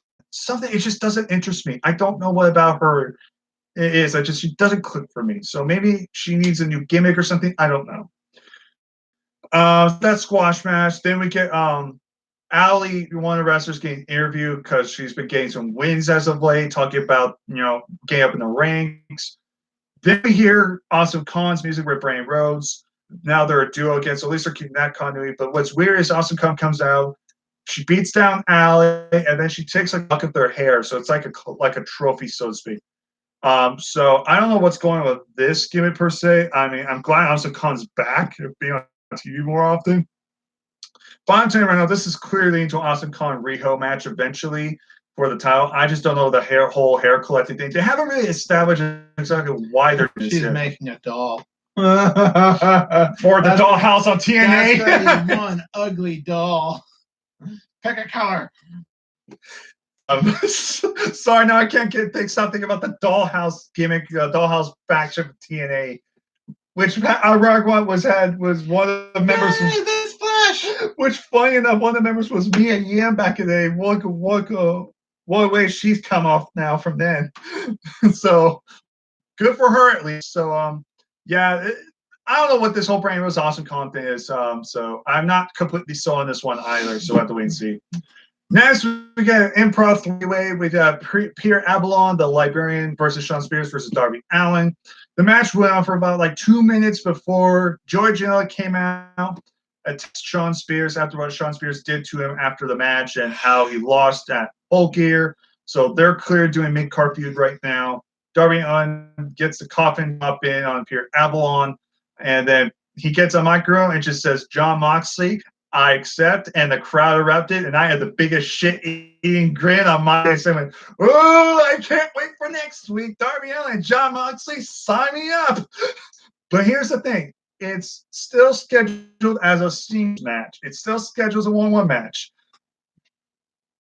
It just doesn't interest me. I don't know what about her it is. She doesn't click for me. So maybe she needs a new gimmick or something. I don't know. That squash match. Then we get Allie, one of the wrestlers, getting interviewed because she's been getting some wins as of late, talking about getting up in the ranks. Then we hear Awesome Khan's music with Brandon Rhodes. Now they're a duo again, so at least they're keeping that continuity. But what's weird is Awesome Khan comes out, she beats down Allie, and then she takes a look at their hair, so it's like a trophy, so to speak. So I don't know what's going on with this gimmick per se. I mean, I'm glad Awesome Khan's back, being on TV more often. But I'm telling you right now, this is clearly into an Awesome Khan Riho match eventually for the title. I just don't know the whole hair collecting thing. They haven't really established exactly why they're doing this. She's making a doll. For the dollhouse on TNA. That's one ugly doll. Pick a color. Sorry, no, I can't think something about the dollhouse gimmick, dollhouse faction of TNA, which Rock One was one of the members. Hey, this Flash. Which, funny enough, one of the members was Mia Yim back in the day. What way she's come off now from then. So good for her at least. So yeah. I don't know what this whole Brandon Rhodes Awesome Khan thing is, so I'm not completely sold on this one either, so we'll have to wait and see. Next, we get an improv three-way with Pierre Abalon, the Librarian, versus Shawn Spears versus Darby Allin. The match went on for about 2 minutes before Joey Janela came out, attacks Sean Spears after what Sean Spears did to him after the match and how he lost at Full Gear. So they're clear doing mid-card feud right now. Darby Allin gets the coffin up in on Pierre Avalon, and then he gets a microphone and just says, John Moxley, I accept, and the crowd erupted, and I had the biggest shit-eating grin on my face. I went, oh, I can't wait for next week. Darby Allin, John Moxley, sign me up. But here's the thing. It's still scheduled as a singles match. It's still scheduled as a 1-1 match.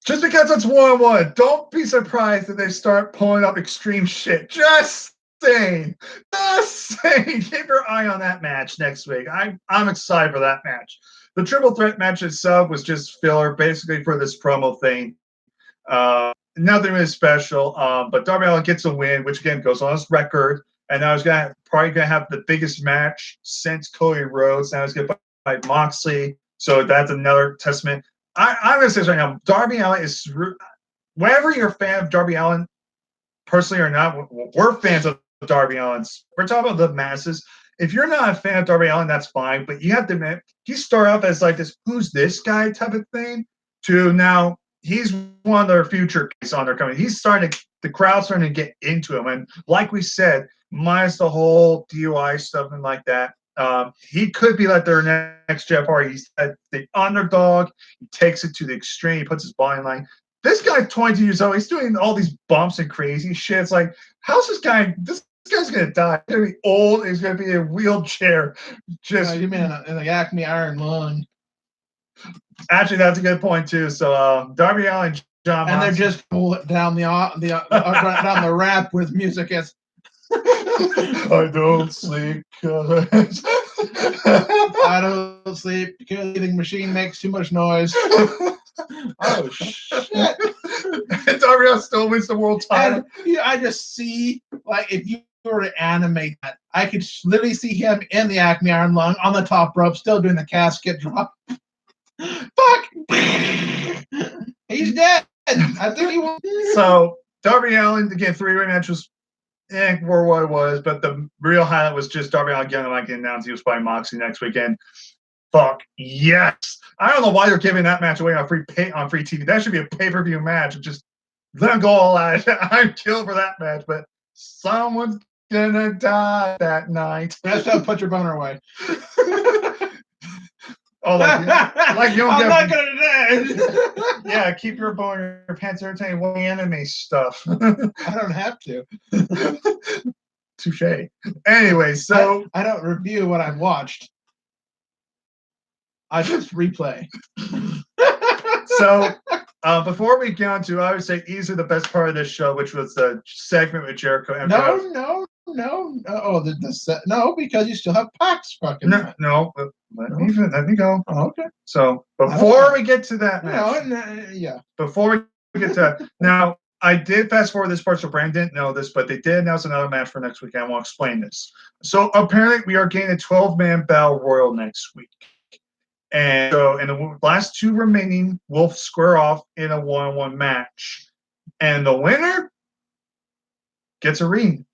Just because it's 1-1, don't be surprised if they start pulling up extreme shit. Just saying. Just saying. Keep your eye on that match next week. I'm excited for that match. The triple threat match itself was just filler, basically, for this promo thing. Nothing really special. But Darby Allin gets a win, which again goes on his record. And now he's probably gonna have the biggest match since Cody Rhodes. Now he's gonna fight Moxley. So that's another testament. I'm gonna say this right now. Darby Allin is, whether you're a fan of Darby Allin, personally or not, we're fans of Darby Allin. We're talking about the masses. If you're not a fan of Darby Allin, that's fine. But you have to admit, he started off as like this, who's this guy type of thing, to now he's one of their future guys on their company. He's starting to, the crowd's starting to get into him. And like we said, minus the whole DUI stuff and like that, he could be like their next Jeff Hardy. He's the underdog. He takes it to the extreme. He puts his body in line. This guy's 22 years old. He's doing all these bumps and crazy shit. It's like, how's this guy? This guy's gonna die. He's gonna be old. He's gonna be in a wheelchair. Just you mean in the Acme Iron Lung? Actually, that's a good point too. So Darby Allin, John, and they're just pull it down down the ramp with music as. I don't sleep because I don't sleep because the machine makes too much noise. Oh shit! Darby Allin still wins the world title. And I just see, like, if you were to animate that, I could literally see him in the Acme Iron Lung on the top rope, still doing the casket drop. Fuck! He's dead. I think he was. So Darby Allin again, 3-way match was for what it was, but the real highlight was just Darby Allin getting like announced he was fighting Moxley next weekend. Fuck yes! I don't know why they're giving that match away on free TV. That should be a pay-per-view match. Just let them go all out. I'm killed for that match, but someone's gonna die that night. Let's just put your boner away. Oh, like you don't I'm get, not gonna die. Yeah, keep your boner, your pants entertaining anime stuff. I don't have to. Touche. Anyway, so I don't review what I've watched. I just replay. So before we get on to, I would say easily the best part of this show, which was the segment with Jericho. No. Oh, no, because you still have Pax fucking. No. Let me go. Oh, okay. So before we get to that match, yeah. Before we get to that, now I did fast forward this part, so Brandon didn't know this, but they did announce another match for next week. I want to explain this. So apparently, we are getting a 12-man battle royal next week, and so in the last two remaining will square off in a 1-on-1 match, and the winner gets a ring.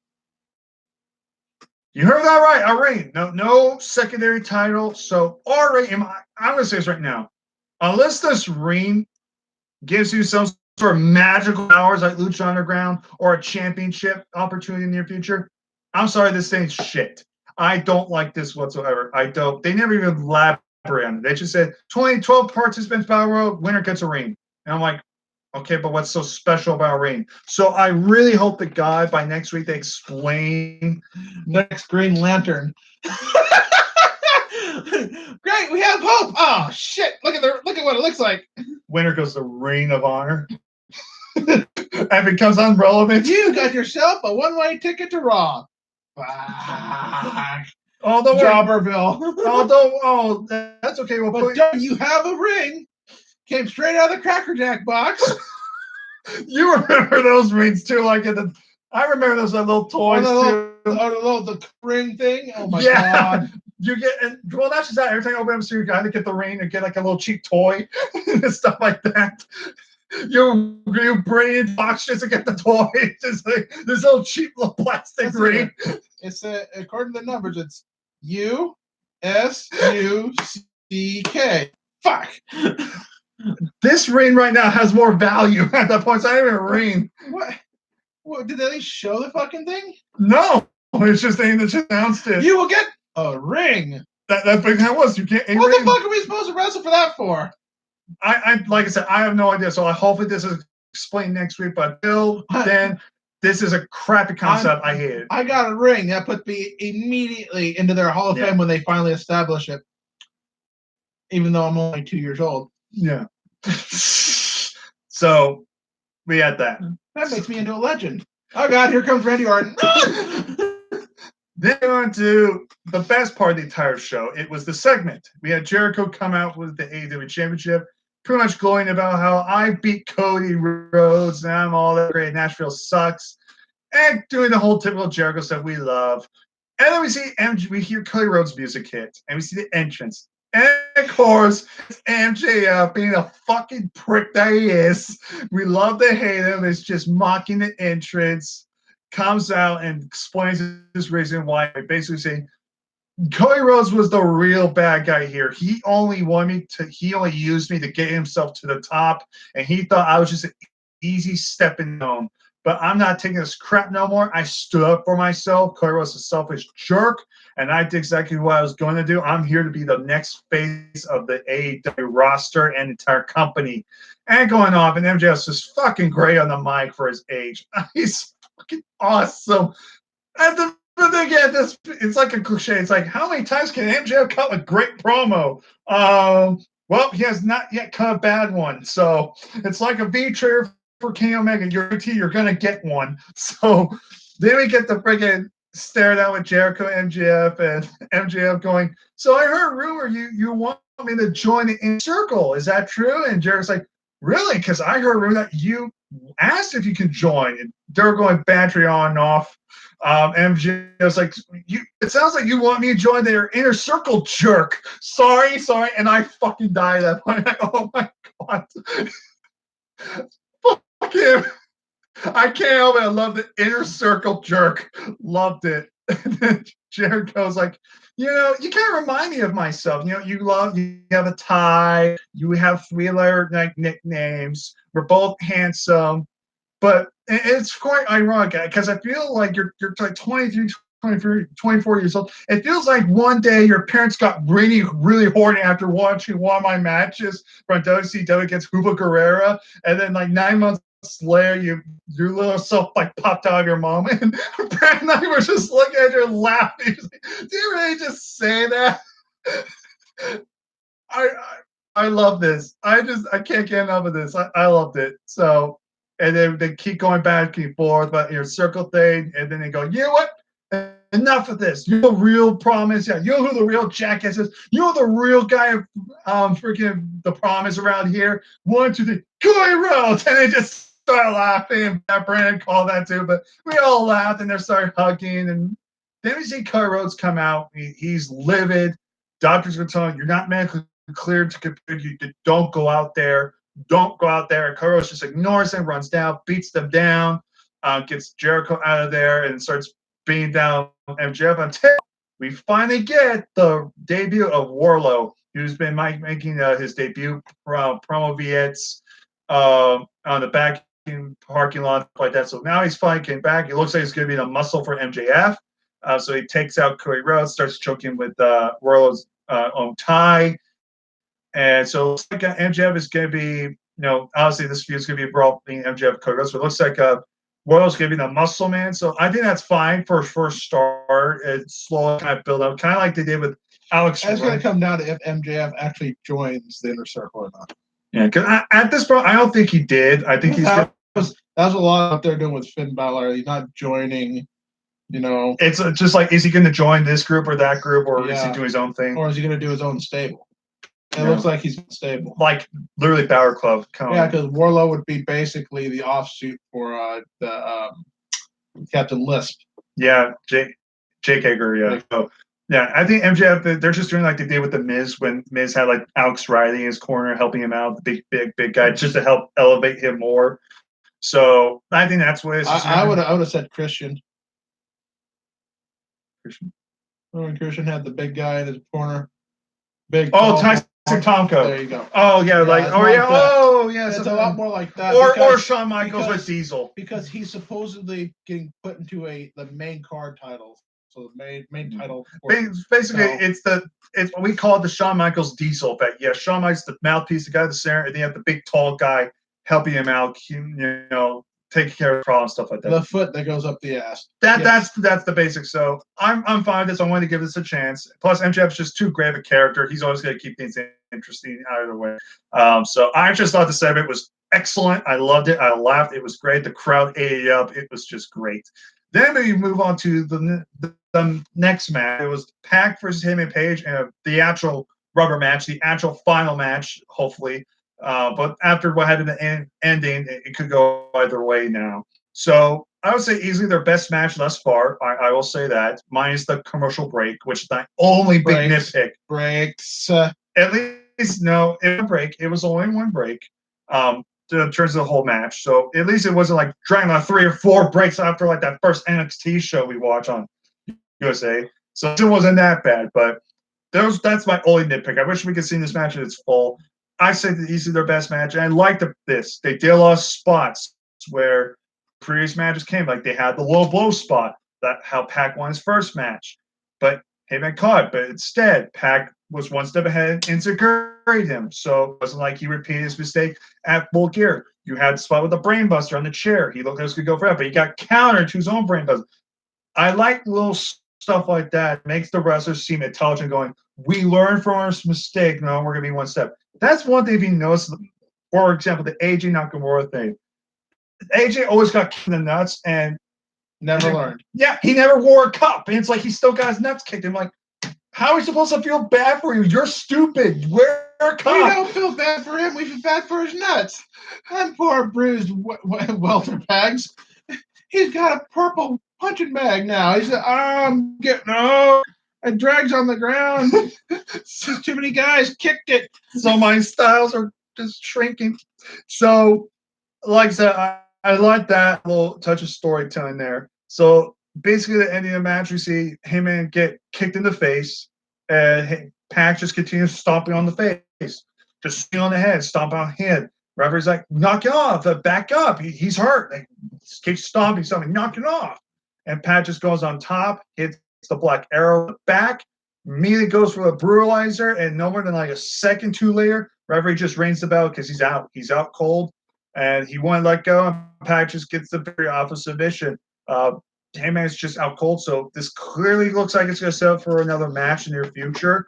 You heard that right, a ring. No secondary title. So already, I'm going to say this right now. Unless this ring gives you some sort of magical powers like Lucha Underground or a championship opportunity in the near future, I'm sorry, this thing's shit. I don't like this whatsoever. I don't. They never even elaborate on it. They just said 12 participants battle royal, winner gets a ring. And I'm like, okay, but what's so special about Rain? So I really hope that God, by next week, they explain. Next Green Lantern. Great, we have hope. Oh shit! Look at what it looks like. Winner goes the Ring of Honor, and becomes irrelevant. You got yourself a one-way ticket to Raw. Although Jobberville. That's okay. But you have a ring. Came straight out of the Cracker Jack box. You remember those rings too? I remember those little toys too. The ring thing. Oh my god! You get well. That's just that. Every time you open up to your guy to get the ring and get like a little cheap toy and stuff like that. You bring in box just to get the toy. It's just like this little cheap little plastic ring. It's according to the numbers. It's USUC DK. Fuck. This ring right now has more value at that point. It's not even a ring. What? Did they at least show the fucking thing? No, it's just they just announced it. You will get a ring. That big that was. You get a What ring. the fuck are we supposed to wrestle for that for? I like I said, I have no idea. So hopefully this is explained next week. But until then, this is a crappy concept. I hate it. I got a ring that put me immediately into their Hall of Fame when they finally establish it. Even though I'm only 2 years old. Yeah. So we had that. That makes me into a legend. Oh God, here comes Randy Orton. Then on to the best part of the entire show. It was the segment. We had Jericho come out with the AEW Championship, pretty much glowing about how I beat Cody Rhodes and I'm all that great. Nashville sucks. And doing the whole typical Jericho stuff we love. And then we see we hear Cody Rhodes' music hit, and we see the entrance. And of course, MJF being a fucking prick that he is. We love to hate him. It's just mocking the entrance. Comes out and explains this reason why. Basically saying Cody Rhodes was the real bad guy here. He only used me to get himself to the top, and he thought I was just an easy stepping stone. But I'm not taking this crap no more. I stood up for myself. Cody Rhodes is a selfish jerk, and I did exactly what I was going to do. I'm here to be the next face of the AEW roster and entire company. And going off, and MJF's just fucking great on the mic for his age. He's fucking awesome. And again, it's like a cliche. It's like, how many times can MJF cut a great promo? Well, he has not yet cut a bad one. So it's like a V trigger for Kenny Omega. You're going to get one. So then we get the friggin' stare down with Jericho MJF, and MJF going, so I heard a rumor you want me to join the Inner Circle. Is that true? And Jericho's like, really? Because I heard a rumor that you asked if you could join. And they're going bantering on and off. MJF's like, it sounds like you want me to join their Inner Circle, jerk. Sorry. And I fucking died at that point. Like, oh my God. Fuck him. I can't help it. I love the Inner Circle jerk. Loved it. And then Jericho's like, you kind of remind me of myself. You have a tie. You have Wheeler like nicknames. We're both handsome. But it's quite ironic because I feel like you're like 23, 24 years old. It feels like one day your parents got really, really horny after watching one of my matches from WCW against Hugo Guerrera. And then like 9 months later, your little self like popped out of your mom. And Brad and I were just looking at her and laughing. Like, did you really just say that? I love this. I can't get enough of this. I loved it. So, and then they keep going back and forth about your circle thing, and then they go, you know what? Enough of this. You're the real promise. Yeah, you know who the real jackass is. You know the real guy of freaking the promise around here. 1, 2, 3, Cody Rhodes, and they just start laughing. Brandon called that too, but we all laughed and they started hugging. And then we see Cody Rhodes come out. He's livid. Doctors are telling him, you're not medically cleared to compete. You don't go out there. Don't go out there. And Cody Rhodes just ignores him, runs down, beats them down, gets Jericho out of there, and starts beating down MJF until we finally get the debut of Wardlow, who's been making his debut promo vignettes on the back in parking lot like that. So now he's finally came back. It looks like he's going to be the muscle for MJF. So he takes out Cody Rhodes, starts choking with Wardlow's own tie. And so it looks like MJF is going to be, obviously this feud is going to be a brawl between MJF and Cody Rhodes. So it looks like Wardlow's going to be the muscle man. So I think that's fine for a first start. It's slowly kind of build up, kind of like they did with Alex. It's going to come down to if MJF actually joins the Inner Circle or not. Yeah, because at this point, I don't think he did. I think that was a lot up there doing with Finn Balor. He's not joining. It's just like, is he going to join this group or that group, or is he doing his own thing, or is he going to do his own stable? It looks like he's stable, like literally Power Club. Yeah, because Wardlow would be basically the offshoot for the Captain Lisp. Yeah, Jake Hager. Yeah. So, yeah, I think MJF, they're just doing like they did with the Miz when Miz had like Alex Riley in his corner helping him out, the big guy, just to help elevate him more. So I think that's what it is. I would have said Christian. When Christian had the big guy in his corner. Big. Oh, tall, Tyson There Tomko. you go. Oh yeah, Yeah, like it's oh more yeah, like that. oh yeah, It's a something- lot more like that. or because, Shawn Michaels with Diesel. because he's supposedly getting put into the main card title. So the main title. Basically, So- it's what we call it the Shawn Michaels Diesel effect. Yeah, Shawn Michaels the mouthpiece, the guy at the center, and then you have the big tall guy helping him out, taking care of the problem, stuff like that. The foot that goes up the ass. That's the basics. So I'm fine with this. I wanted to give this a chance. Plus, MJF's just too great of a character. He's always going to keep things interesting either way. So I just thought the segment was excellent. I loved it. I laughed. It was great. The crowd ate it up. It was just great. Then we move on to the next match. It was Pac versus Heyman Page and the actual rubber match, the actual final match, hopefully. But after what happened in the ending, it could go either way now. So I would say easily their best match thus far. I will say that, minus the commercial break, which is the only big nitpick. Breaks. At least, no, it was a break. It was only one break in terms of the whole match. So at least it wasn't like dragging on 3 or 4 breaks after like that first NXT show we watch on USA. So it wasn't that bad, but that's my only nitpick. I wish we could see this match in its full. I say that easily their best match. And I like this. They did a lot of spots where previous matches came. Like they had the low blow spot, that how Pac won his first match. But Heyman caught. But instead, Pac was one step ahead and integrated him. So it wasn't like he repeated his mistake at Full Gear. You had the spot with the brainbuster on the chair. He looked like he could go forever, but he got countered to his own brainbuster. I like little stuff like that. It makes the wrestlers seem intelligent, going, we learned from our mistake. No, we're going to be one step. That's one thing if you notice. For example, the AJ Nakamura thing. AJ always got kicked in the nuts and never learned. Yeah, he never wore a cup. And it's like he still got his nuts kicked. I'm like, how are we supposed to feel bad for you? You're stupid. Wear a cup. We don't feel bad for him. We feel bad for his nuts. And poor bruised welter bags. He's got a purple punching bag now. He's I'm getting it drags on the ground. Too many guys kicked it. So my styles are just shrinking. So, like I said, I like that little touch of storytelling there. So basically, the ending of the match, we see Heyman get kicked in the face, and Pac just continues stomping on the face, just swinging on the head, stomping on the head. Referee's like, knock it off, back up. He's hurt. Like, keeps stomping, knock it off. And Pac just goes on top, hits the Black Arrow back, immediately goes for the Brutalizer, and no more than like a second, 2 later, referee just rings the bell because he's out. He's out cold, and he won't let go. And Pac just gets the very off of submission. Heyman's just out cold, so this clearly looks like it's going to set up for another match in the near future.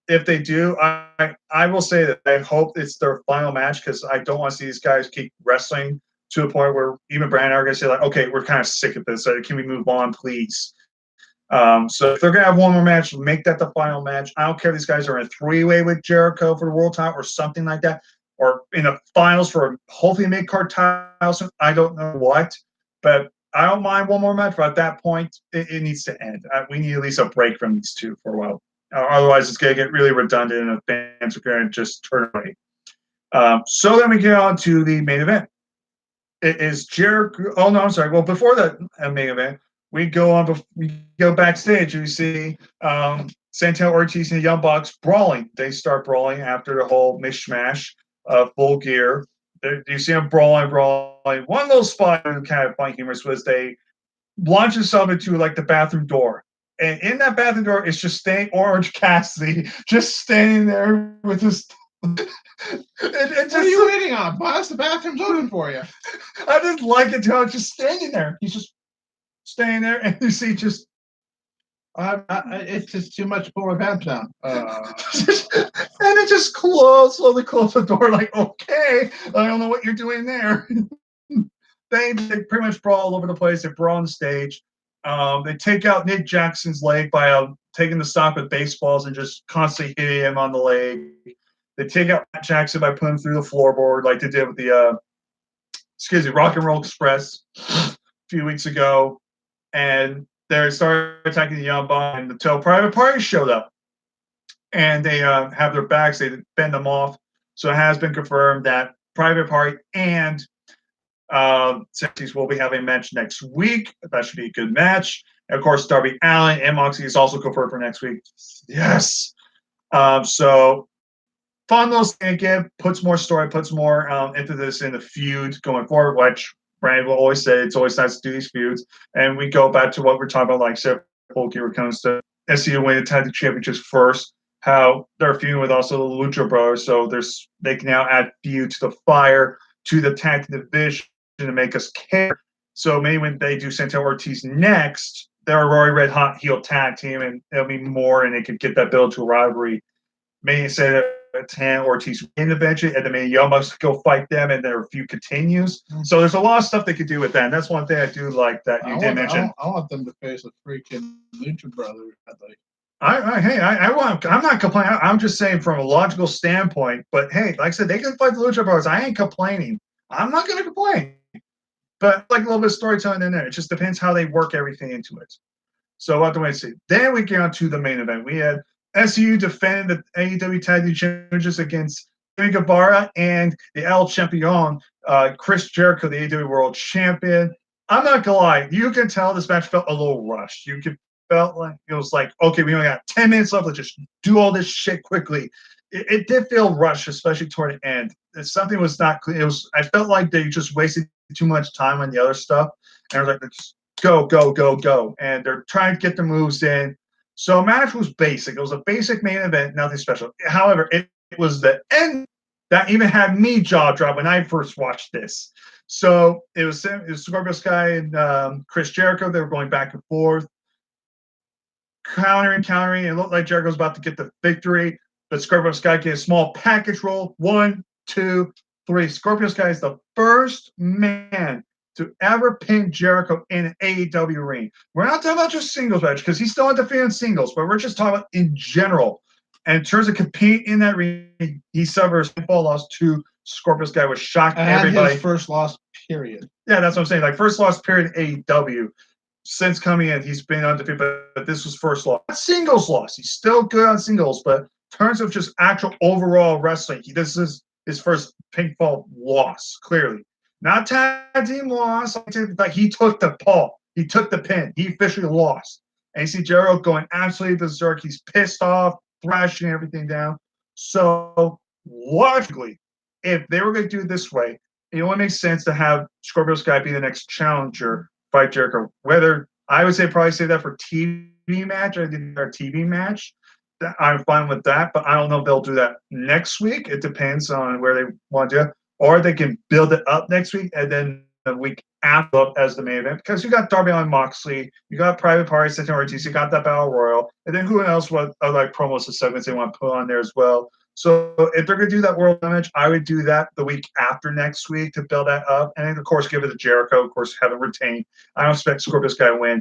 If they do, I will say that I hope it's their final match because I don't want to see these guys keep wrestling to a point where even Brand and I are going to say, like, okay, we're kind of sick of this. Can we move on, please? So if they're going to have one more match, make that the final match. I don't care if these guys are in a 3-way with Jericho for the world title or something like that, or in the finals for hopefully mid-card titles. I don't know what, but I don't mind one more match. But at that point, it needs to end. We need at least a break from these two for a while. Otherwise, it's going to get really redundant, and the fans are going to just turn away. So then we get on to the main event. It is Jericho. Oh no, I'm sorry. Well, before the main event, we go backstage. We see Santana Ortiz and the Young Bucks brawling. They start brawling after the whole mishmash of Full Gear. You see them brawling. One little spot kind of funny humorous was they launch themselves into like the bathroom door. And in that bathroom door is just staying Orange Cassidy, just standing there with his. What are you waiting on, boss? The bathroom's open for you. I just like it how it's just standing there. He's just standing there, and you see just. It's just too much to pull my pants down. And it just slowly close the door. Like, okay, I don't know what you're doing there. They pretty much brawl all over the place. They brawl on the stage. They take out Nick Jackson's leg by taking the stock with baseballs and just constantly hitting him on the leg. They take out Matt Jackson by putting him through the floorboard like they did with the Rock and Roll Express a few weeks ago. And they started attacking the Young Bucks until Private Party showed up. And they have their backs. They bend them off. So it has been confirmed that Private Party and Sexys will be having a match next week. That should be a good match. And of course, Darby Allin and Moxley is also confirmed for next week. Yes. So fun little thing again, puts more story, puts more into this in the feud going forward, which Brand will always say it's always nice to do these feuds. And we go back to what we're talking about, like Seth Polk when it comes to SCU winning the tag team championships first, how they're feuding with also the Lucha Brothers. So they can now add feud to the fire, to the tag team division to make us care. So maybe when they do Santana Ortiz next, they're a Rory Red Hot heel tag team, and it'll be more, and they could get that build to a rivalry. Maybe say that Tan Ortiz win eventually, and then maybe Yomos go fight them, and their feud continues. So there's a lot of stuff they could do with that. And that's one thing I do like that you did mention. I want them to face a freaking Lucha Brother. I'm not complaining. I'm just saying from a logical standpoint. But hey, like I said, they can fight the Lucha Brothers. I ain't complaining. I'm not going to complain. But like a little bit of storytelling in there. It just depends how they work everything into it. So what do I see? Then we get on to the main event. We had SCU defend the AEW Tag Team Championships against Sammy Guevara and the El Champion, Chris Jericho, the AEW World Champion. I'm not gonna lie, you can tell this match felt a little rushed. Felt like it was like, okay, we only got 10 minutes left. Let's just do all this shit quickly. It did feel rushed, especially toward the end. Something was not clear. I felt like they just wasted too much time on the other stuff. And I was like, let's go, go, go, go. And they're trying to get the moves in. So match was basic. It was a basic main event, nothing special. However, it was the end that even had me jaw drop when I first watched this. So it was Scorpio Sky and Chris Jericho. They were going back and forth, countering. It looked like Jericho was about to get the victory, but Scorpio Sky gets a small package roll. 1, 2, 3. Scorpio Sky is the first man to ever pin Jericho in an AEW ring. We're not talking about just singles match because he's still undefeated in singles, but we're just talking about in general. And in terms of competing in that ring, he suffers a fall loss to Scorpio Sky, was shocking everybody. His first loss, period. Yeah, that's what I'm saying. Like first loss period in AEW. Since coming in, he's been undefeated, but this was first loss. Not singles loss. He's still good on singles, but in terms of just actual overall wrestling, this is his first pinfall loss, clearly. Not tag team loss, but he took the fall. He took the pin. He officially lost. And you see Jericho going absolutely berserk. He's pissed off, thrashing everything down. So logically, if they were going to do it this way, it only makes sense to have Scorpio Sky be the next challenger, fight Jericho. Whether I would probably say that for TV match, I did our TV match. I'm fine with that, but I don't know if they'll do that next week. It depends on where they want to. Or they can build it up next week and then the week after as the main event, because you got Darby Allin Moxley, you got Private Party, Santana Ortiz, you got that Battle Royal, and then who else? What other like promos and segments they want to put on there as well. So if they're going to do that World match, I would do that the week after next week to build that up, and then of course give it to Jericho. Of course, have it retained. I don't expect Scorpio Sky to win,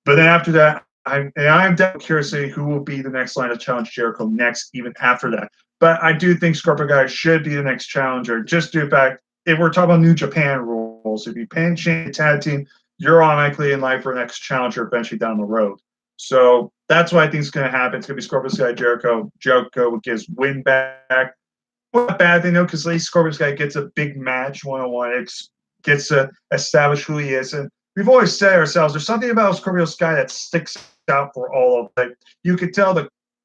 but then after that, I'm definitely curious to see who will be the next line to challenge Jericho next, even after that. But I do think Scorpio Sky should be the next challenger, just due to the fact, if we're talking about New Japan rules, if you pin change tag team, you're automatically in line for the next challenger eventually down the road. So that's what I think is going to happen. It's going to be Scorpio Sky, Jericho. Jericho gives win back. Not a bad thing, though, because at least Scorpio Sky gets a big match one-on-one. It gets to establish who he is. And we've always said ourselves, there's something about Scorpio Sky that sticks out for all of them. You could tell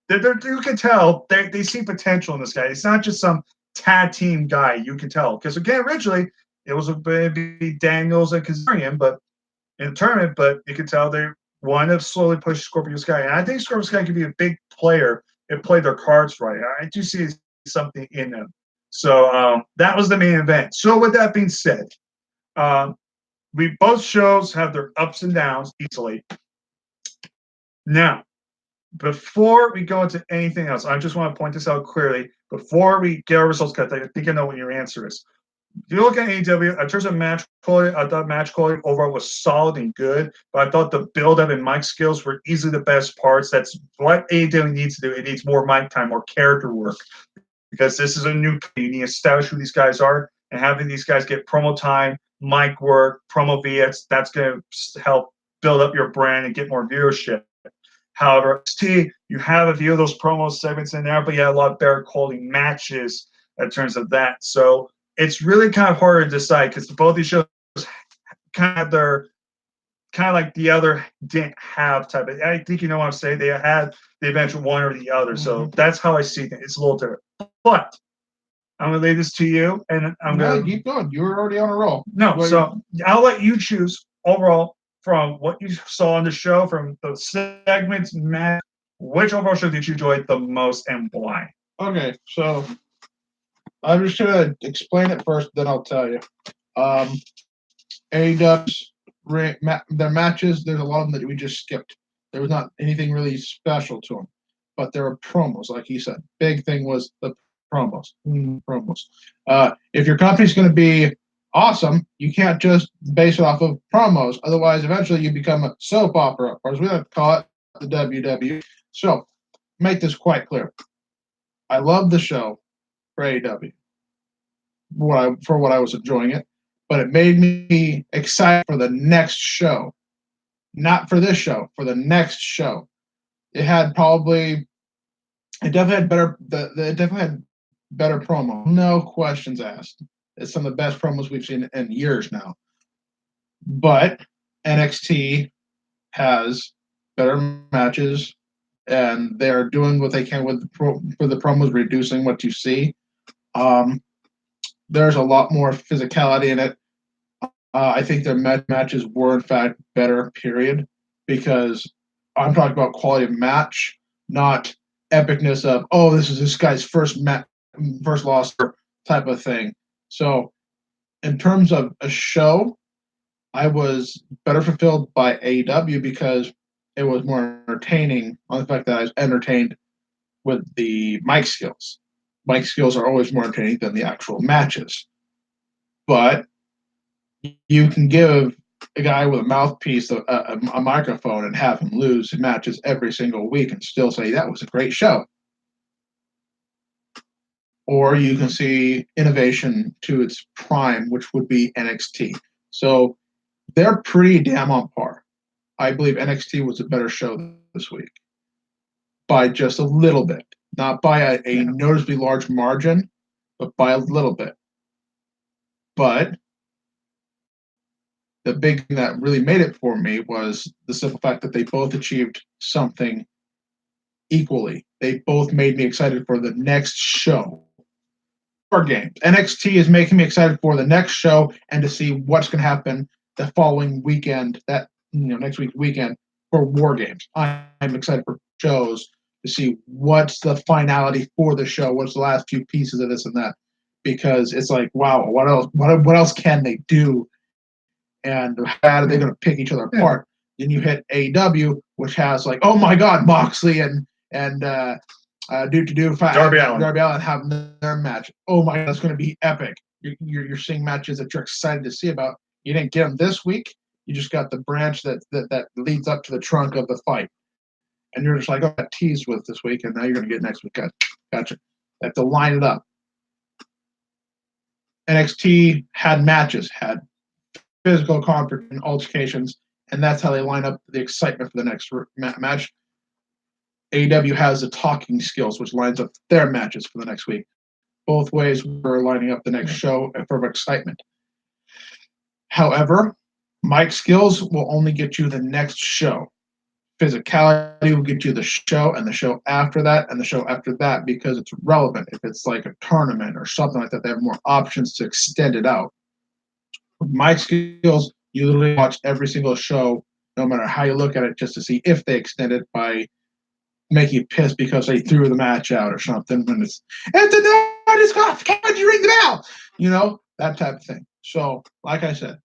they see potential in this guy. It's not just some tag team guy. You can tell because again, originally it was a baby Daniels and Kazarian, but in the tournament, but you can tell they want to slowly push Scorpio Sky, and I think Scorpio Sky could be a big player if play their cards right. I do see something in them. So that was the main event. So with that being said, we both shows have their ups and downs easily. Now, before we go into anything else, I just want to point this out clearly. Before we get our results cut, I think I know what your answer is. If you look at AEW, in terms of match quality, I thought match quality overall was solid and good, but I thought the build-up and mic skills were easily the best parts. That's what AEW needs to do. It needs more mic time, more character work, because this is a new – you need to establish who these guys are, and having these guys get promo time, mic work, promo VX, that's going to help build up your brand and get more viewership. However, you have a few of those promo segments in there, but you have a lot better quality matches in terms of that. So it's really kind of hard to decide because both these shows kind of have their kind of like the other didn't have type of. I think you know what I'm saying. They had the adventure one or the other, so that's how I see things. It's a little different. But I'm gonna lay this to you, and I'm gonna keep going. You were already on a roll. no. So I'll let you choose overall from what you saw on the show, from the segments, match. Which overall show did you enjoy the most, and why? Okay, so I'm just gonna explain it first, then I'll tell you. AEW's their matches, there's a lot of them that we just skipped. There was not anything really special to them, but there were promos, like he said. Big thing was the promos. Promos. If your company's going to be awesome, you can't just base it off of promos. Otherwise, eventually you become a soap opera, or as we like to call it, the WWE. So, make this quite clear. I love the show for AEW. For what I was enjoying it, but it made me excited for the next show. Not for this show, for the next show. It definitely had better promo. No questions asked. It's some of the best promos we've seen in years now. But NXT has better matches, and they're doing what they can with for the promos, reducing what you see. There's a lot more physicality in it. I think their matches were, in fact, better, period, because I'm talking about quality of match, not epicness of, oh, this is this guy's first loss type of thing. So in terms of a show, I was better fulfilled by AEW because it was more entertaining on the fact that I was entertained with the mic skills. Mic skills are always more entertaining than the actual matches. But you can give a guy with a mouthpiece a microphone and have him lose matches every single week and still say that was a great show. Or you can see innovation to its prime, which would be NXT. So they're pretty damn on par. I believe NXT was a better show this week by just a little bit. Not by a noticeably large margin, but by a little bit. But the big thing that really made it for me was the simple fact that they both achieved something equally. They both made me excited for the next show. War Games. NXT is making me excited for the next show and to see what's going to happen the following weekend, next week's weekend for War Games. I'm excited for shows to see what's the finality for the show, what's the last few pieces of this and that, because it's like, wow, what else can they do? And how are they going to pick each other apart? Then you hit AEW, which has like, oh my God, Moxley and Darby Allin have their match. Oh my God, that's going to be epic. You're seeing matches that you're excited to see about. You didn't get them this week. You just got the branch that leads up to the trunk of the fight, and you're just like, oh, I got teased with this week, and now you're going to get next week. Gotcha. They have to line it up. NXT had matches, had physical conflict and altercations, and that's how they line up the excitement for the next match. AEW has the talking skills, which lines up their matches for the next week. Both ways we're lining up the next show for excitement. However, mic skills will only get you the next show. Physicality will get you the show and the show after that and the show after that because it's relevant. If it's like a tournament or something like that, they have more options to extend it out. With mic skills, you literally watch every single show, no matter how you look at it, just to see if they extend it by making you pissed because they threw the match out or something. When it's can't you ring the bell? That type of thing. So, like I said,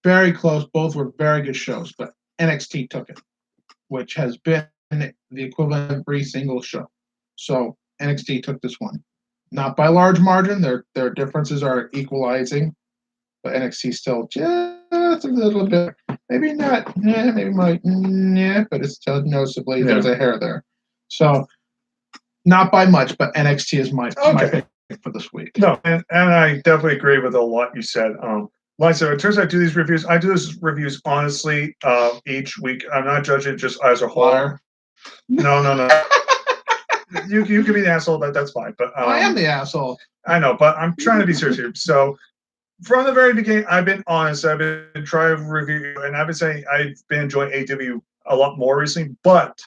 very close. Both were very good shows, but NXT took it, which has been the equivalent of every single show. So NXT took this one. Not by a large margin. Their differences are equalizing, but NXT still just a little bit. Maybe not. Maybe like, but it's still noticeably there's a hair there. So not by much, but NXT is my pick for this week. No, and I definitely agree with a lot you said. Like I said, in terms of I do these reviews honestly each week. I'm not judging just as a whole. Liar. No. You can be the asshole, that's fine. But I am the asshole. I know, but I'm trying to be serious here. So from the very beginning, I've been honest. I've been trying to review, and I've been saying I've been enjoying AW a lot more recently. But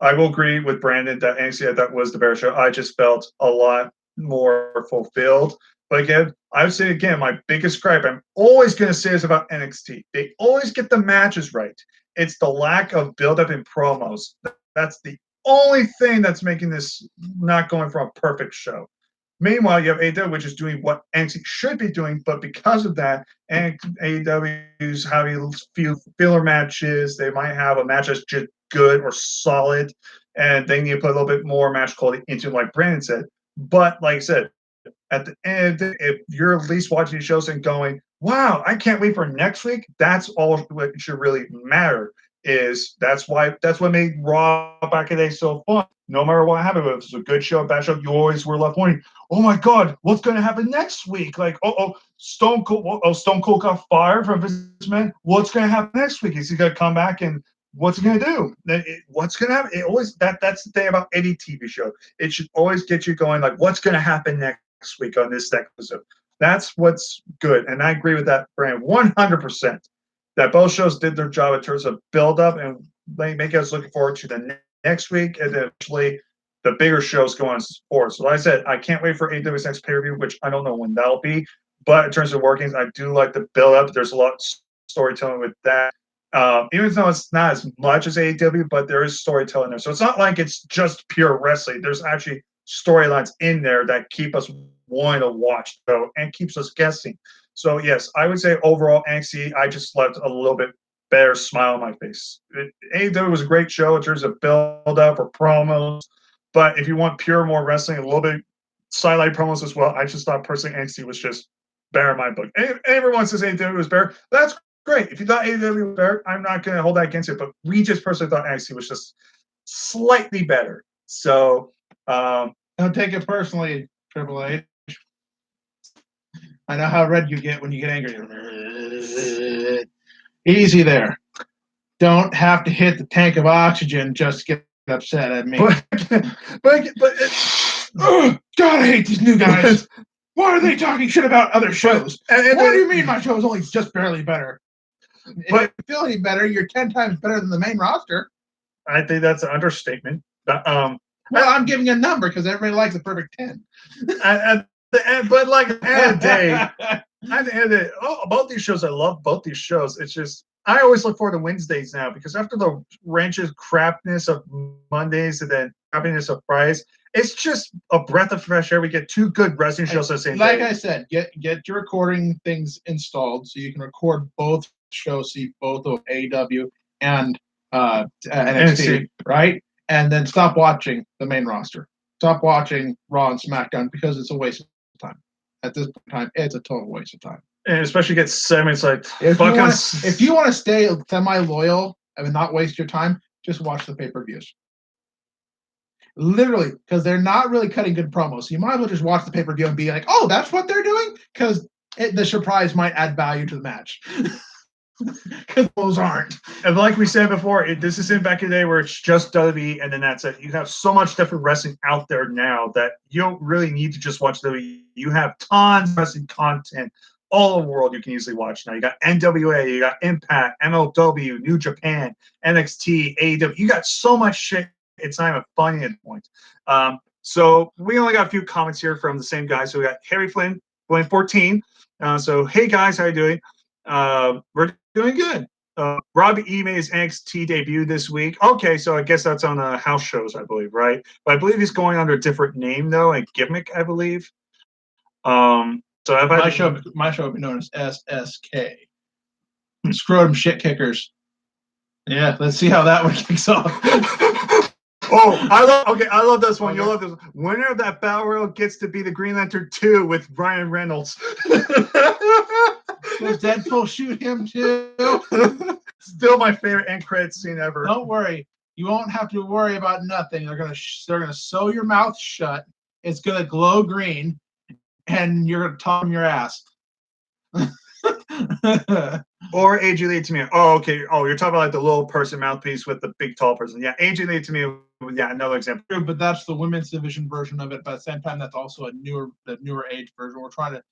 I will agree with Brandon that NXT I thought was the better show. I just felt a lot more fulfilled. But again, I would say again, my biggest gripe, I'm always going to say is about NXT. They always get the matches right. It's the lack of build-up in promos. That's the only thing that's making this not going for a perfect show. Meanwhile, you have AEW, which is doing what NXT should be doing, but because of that, and AEW is having filler matches. They might have a match that's just good or solid, and they need to put a little bit more match quality into it, like Brandon said. But like I said, at the end, if you're at least watching these shows and going, "Wow, I can't wait for next week," that's all what should really matter. That's what made Raw back in the day so fun. No matter what happened, if it was a good show, a bad show, you always were left wondering, "Oh my God, what's going to happen next week?" Like, Stone Cold got fired from his man. What's going to happen next week? Is he going to come back and what's he going to do? What's going to happen? It always that's the thing about any TV show. It should always get you going. Like, what's going to happen next week on this episode? That's what's good, and I agree with that, Brand, 100%. That both shows did their job in terms of build up and make us looking forward to the next week, and then eventually the bigger shows going forward. So, like I said, I can't wait for AEW's next pay per view, which I don't know when that'll be. But in terms of workings, I do like the build up. There's a lot of storytelling with that. Even though it's not as much as AEW, but there is storytelling there. So it's not like it's just pure wrestling. There's actually storylines in there that keep us wanting to watch though and keeps us guessing. So yes, I would say overall NXT, I just left a little bit better smile on my face. AEW was a great show in terms of build up or promos, but if you want pure more wrestling, a little bit sidelight promos as well, I just thought personally NXT was just better in my book. Everyone says AEW was better. That's great. If you thought AEW was better, I'm not going to hold that against it. But we just personally thought NXT was just slightly better. So don't take it personally, Triple H. I know how red you get when you get angry. Easy there. Don't have to hit the tank of oxygen just to get upset at me. but God, I hate these new guys. Why are they talking shit about other shows? And what do you mean my show is only just barely better? If you feel any better, you're 10 times better than the main roster. I think that's an understatement. Well, I'm giving a number because everybody likes a perfect 10. But like at the end of the day, both these shows, I love both these shows. It's just I always look forward to Wednesdays now because after the wrenches crapness of Mondays and then crappiness of Fridays, it's just a breath of fresh air. We get two good wrestling shows at the same time. Like I said, get your recording things installed so you can record both shows, see both of AEW and NXT, right? And then stop watching the main roster. Stop watching Raw and SmackDown because it's a waste of time. At this time, it's a total waste of time. And especially get segments like if you want to stay semi-loyal and not waste your time, just watch the pay-per-views. Literally, because they're not really cutting good promos. So you might as well just watch the pay-per-view and be like, oh, that's what they're doing? Because the surprise might add value to the match. Because those aren't. And like we said before, this isn't back in the day where it's just WWE and then that's it. You have so much different wrestling out there now that you don't really need to just watch WWE. You have tons of wrestling content all over the world you can easily watch now. You got NWA, you got Impact, MLW, New Japan, NXT, AEW. You got so much shit. It's not even funny at the point. So we only got a few comments here from the same guy. So we got Harry Flynn, Flynn 14. So hey guys, how you doing? We're doing good. Robbie E made his NXT debut this week. Okay, so I guess that's on house shows, I believe, right? But I believe he's going under a different name though, and gimmick, I believe. So my show would be known as SSK. Scrotum Shit Kickers. Yeah, let's see how that one kicks off. I love this one. You'll love this one. Winner of that Battle Royal gets to be the Green Lantern 2 with Ryan Reynolds. Does Deadpool shoot him too? Still my favorite end credits scene ever. Don't worry. You won't have to worry about nothing. They're gonna sew your mouth shut. It's gonna glow green, and you're gonna talk your ass. Or AJ Lee to me. Oh, okay. Oh, you're talking about like the little person mouthpiece with the big tall person. Yeah, AJ Lee to me. Yeah, another example. But that's the women's division version of it. But at the same time, that's also a newer age version. We're trying to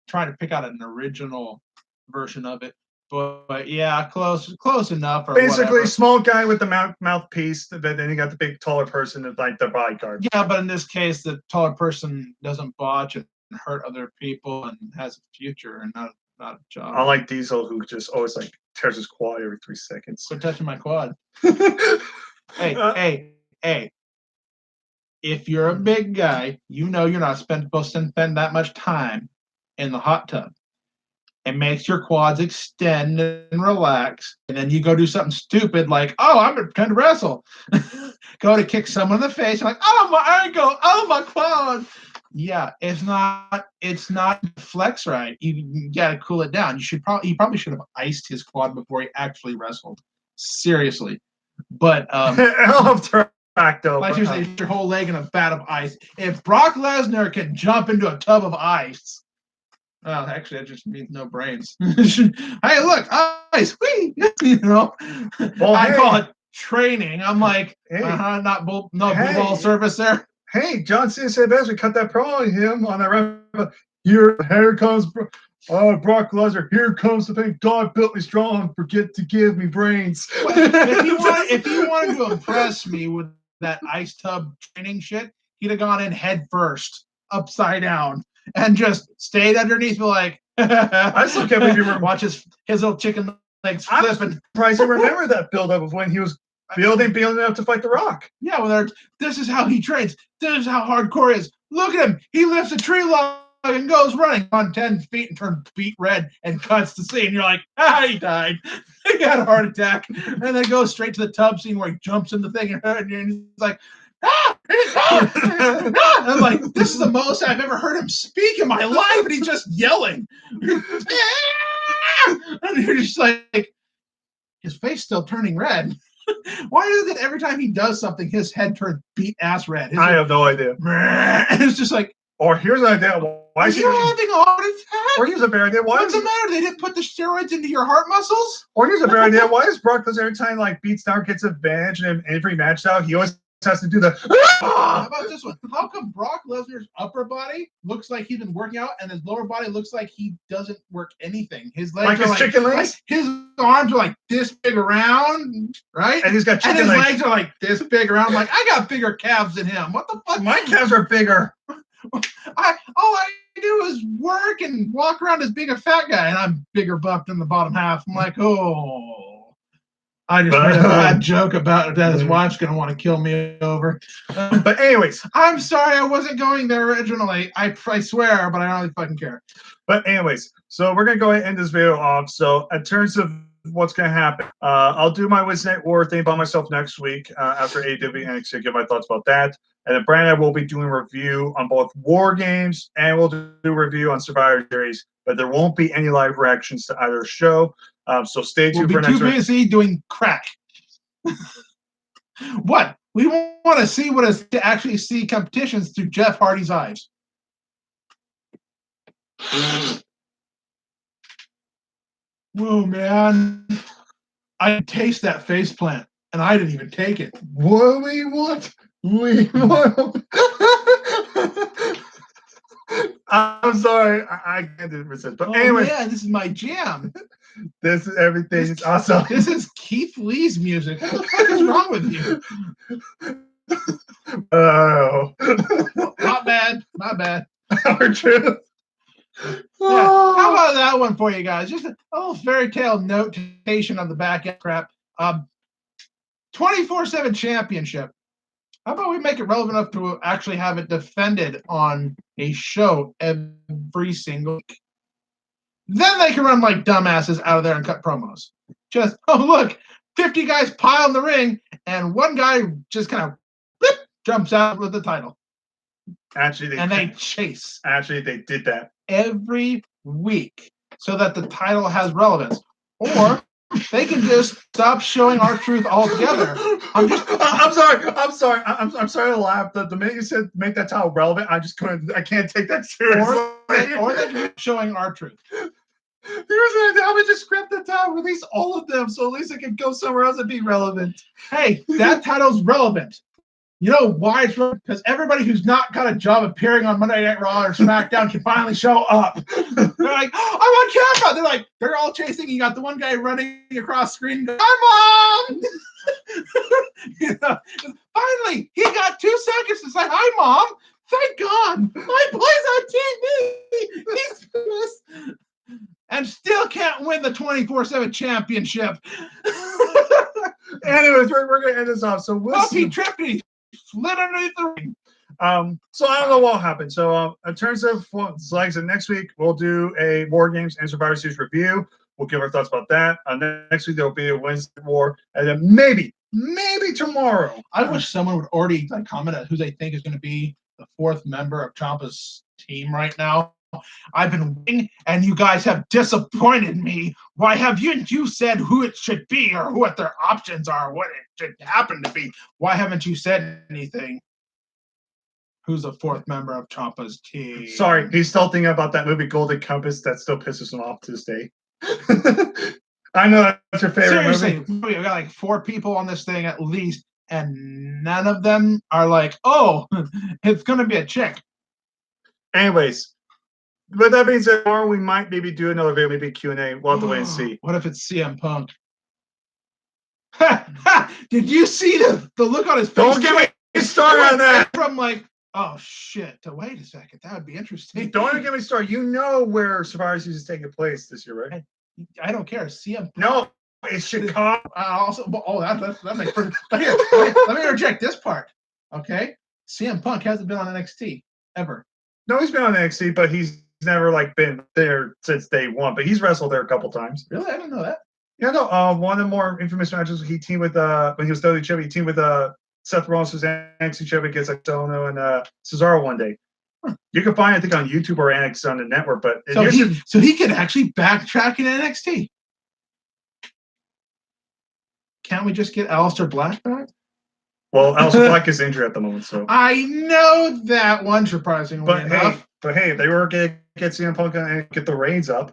trying to pick out an original version of it. But yeah, close enough. Or Basically, whatever. small guy with the mouthpiece, but then you got the big taller person that's like the bodyguard. Yeah, but in this case, the taller person doesn't botch and hurt other people and has a future and not a job. Unlike Diesel, who just always like tears his quad every 3 seconds. Quit touching my quad. Hey. If you're a big guy, you know you're not supposed to spend that much time in the hot tub. It makes your quads extend and relax, and then you go do something stupid like, oh, I'm trying to wrestle. Go to kick someone in the face, like, oh, my ankle, oh, my quad. Yeah, it's not flex right. You gotta cool it down. You probably should have iced his quad before he actually wrestled. Seriously. But like seriously, your whole leg in a vat of ice. If Brock Lesnar can jump into a tub of ice, well, actually, that just means no brains. Hey, look, ice, whee! Well, I call it training. I'm like, blue ball service there. Hey, John Cena said best. We cut that promo on him on that. Here comes Brock Lesnar. Here comes the thing. God built me strong. Forget to give me brains. If he wanted to impress me with that ice tub training shit, he'd have gone in head first, upside down, and just stayed underneath me like. I still can't believe you remember. Watch his little chicken legs flipping. I'm surprised you remember that build-up of when he was building up to fight The Rock. Yeah, well, this is how he trains. This is how hardcore he is. Look at him. He lifts a tree log and goes running on 10 feet and turns beet red and cuts the scene. You're like, he died. He got a heart attack. And then goes straight to the tub scene where he jumps in the thing and he's like, I'm like, this is the most I've ever heard him speak in my life, and he's just yelling. And you're just like, his face still turning red. Why is it every time he does something, his head turns beat ass red? I have no idea. And it's just like, or here's an idea. Why are you having a heart attack? Or here's a better idea. What's the matter? They didn't put the steroids into your heart muscles? Or here's a better idea. Why is Brock Lesnar every time like beats down, gets advantage, and every match out, he always has to do the. How about this one? How come Brock Lesnar's upper body looks like he's been working out, and his lower body looks like he doesn't work anything? His legs are like chicken legs. His arms are like this big around, right? And he's got chicken legs. And his legs are like this big around. I'm like, I got bigger calves than him. What the fuck? My calves are bigger. All I do is work and walk around as being a fat guy, and I'm bigger buffed in the bottom half. I'm like, oh. I just made a bad joke about that his wife's going to want to kill me over. But anyways. I'm sorry I wasn't going there originally. I swear, but I don't really fucking care. But anyways, so we're going to go ahead and end this video off. So in terms of what's going to happen, I'll do my Wednesday Night War thing by myself next week after AEW and NXT, give my thoughts about that. And then Brandon and I will be doing a review on both War Games, and we'll do a review on Survivor Series. But there won't be any live reactions to either show. So stay tuned for next week. We'll be too busy doing crack. What? We want to see what is to actually see competitions through Jeff Hardy's eyes. Whoa, man. I taste that face plant, and I didn't even take it. What we want? We want. I'm sorry. I didn't resist. But anyway. Yeah, this is my jam. This is everything. It's awesome. This is Keith Lee's music. What the fuck is wrong with you? Oh. Not bad. Not bad. Our truth. Yeah. How about that one for you guys? Just a little fairy tale notation on the back end crap. 24/7 championship. How about we make it relevant enough to actually have it defended on a show every single week? Then they can run like dumbasses out of there and cut promos. Just, oh, look, 50 guys pile in the ring, and one guy just kind of jumps out with the title. Actually, they chase. Actually, they did that every week so that the title has relevance. Or they can just stop showing R-Truth altogether. I'm sorry to laugh. The minute you said make that title relevant, I can't take that seriously. Or they can showing R-Truth. I would just scrap the title, release all of them, so at least it can go somewhere else and be relevant. Hey, that title's relevant. You know why it's really? Because everybody who's not got a job appearing on Monday Night Raw or SmackDown can finally show up. They're like, oh, I'm on camera. They're all chasing. You got the one guy running across screen. Hi, Mom. You know, finally, he got 2 seconds to say hi, Mom. Thank God, my boy's on TV. He's famous. And still can't win the 24/7 championship. Anyways, we're gonna end this off. So we'll see. He tripped me. Slid underneath the ring. So I don't know what will happen. So in terms of like I said, next week we'll do a War Games and Survivor Series review. We'll give our thoughts about that. Next week there'll be a Wednesday War, and then maybe tomorrow. I wish someone would already like comment on who they think is going to be the 4th member of Ciampa's team right now. I've been waiting, and you guys have disappointed me. Why have you said who it should be, or what their options are, what it should happen to be? Why haven't you said anything? Who's the 4th member of Ciampa's team? Sorry, he's still thinking about that movie Golden Compass. That still pisses him off to this day. I know that's your favorite Seriously, movie. We've got like 4 people on this thing at least, and none of them are like, oh, it's going to be a chick. Anyways, with that being said, tomorrow we might maybe do another video, maybe Q&A. We'll have to wait and see. What if it's CM Punk? Did you see the look on his face? Don't get me started on that. From like, oh shit, to wait a second, that would be interesting. Don't even get me started. You know where Survivor Series is taking place this year, right? I don't care. CM Punk. No, it's Chicago. That makes perfect. Here, let me interject this part. Okay, CM Punk hasn't been on NXT ever. No, he's been on NXT, but he's never like been there since day one. But he's wrestled there a couple times. Really, I didn't know that. Yeah, no. One of the more infamous matches he teamed with when he was WWE. He teamed with Seth Rollins, who's NXT champion, against like Sono and Cesaro one day. You can find it, I think, on YouTube or NXT on the network. But so he can actually backtrack in NXT. Can't we just get Aleister Black back? Well, Aleister Black is injured at the moment, so I know that one, surprisingly enough. But hey, they were going to get CM Punk and get the reins up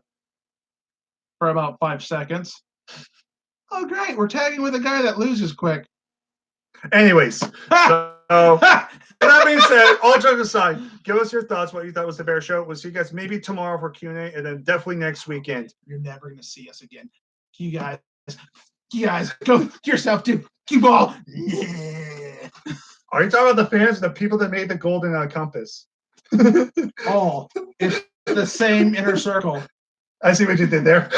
for about 5 seconds. Oh, great! We're tagging with a guy that loses quick. Anyways, so that being said, all jokes aside, give us your thoughts. What you thought was the Bear Show. We'll see you guys maybe tomorrow for Q&A, and then definitely next weekend. You're never going to see us again. You guys, go yourself to cue ball. Are you talking about the fans, the people that made the Golden Compass? Oh, it's the same inner circle. I see what you did there.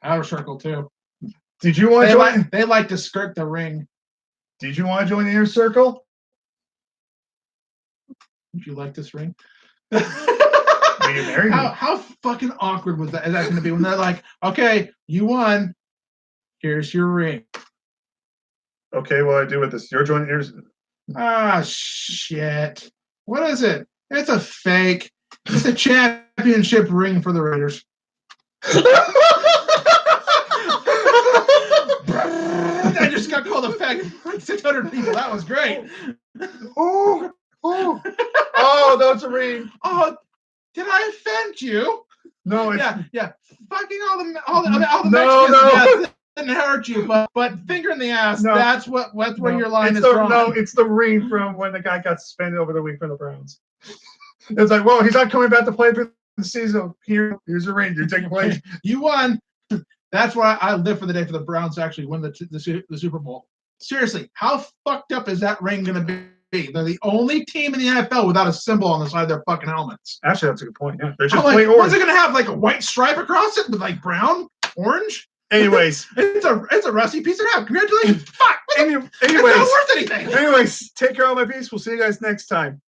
Outer circle too. Did you want to join? They like to skirt the ring. Did you want to join the inner circle? Would you like this ring? Will you marry me? How fucking awkward was that? Is that going to be when they're like, okay, you won. Here's your ring. Okay, what do I do with this? You're joining yours. Ah, shit. What is it? It's a fake. It's a championship ring for the Raiders. I just got called a fag by 600 people. That was great. Oh, that's a ring. Oh, did I offend you? No, it's... yeah. Fucking all the Mexicans. No. Didn't hurt you, but finger in the ass. No. That's where your line is from. No, it's the ring from when the guy got suspended over the week for the Browns. It's like, well, he's not coming back to play for the season. Here's a ring. You're taking place. You won. That's why I live for the day for the Browns to actually win the Super Bowl. Seriously, how fucked up is that ring going to be? They're the only team in the NFL without a symbol on the side of their fucking helmets. Actually, that's a good point. Yeah, they're just like, plain orange. what's it going to have? Like a white stripe across it with like brown, orange? Anyways, it's a rusty piece of crap. Congratulations. Fuck. Anyways, it's not worth anything. Anyways, take care of my piece. We'll see you guys next time.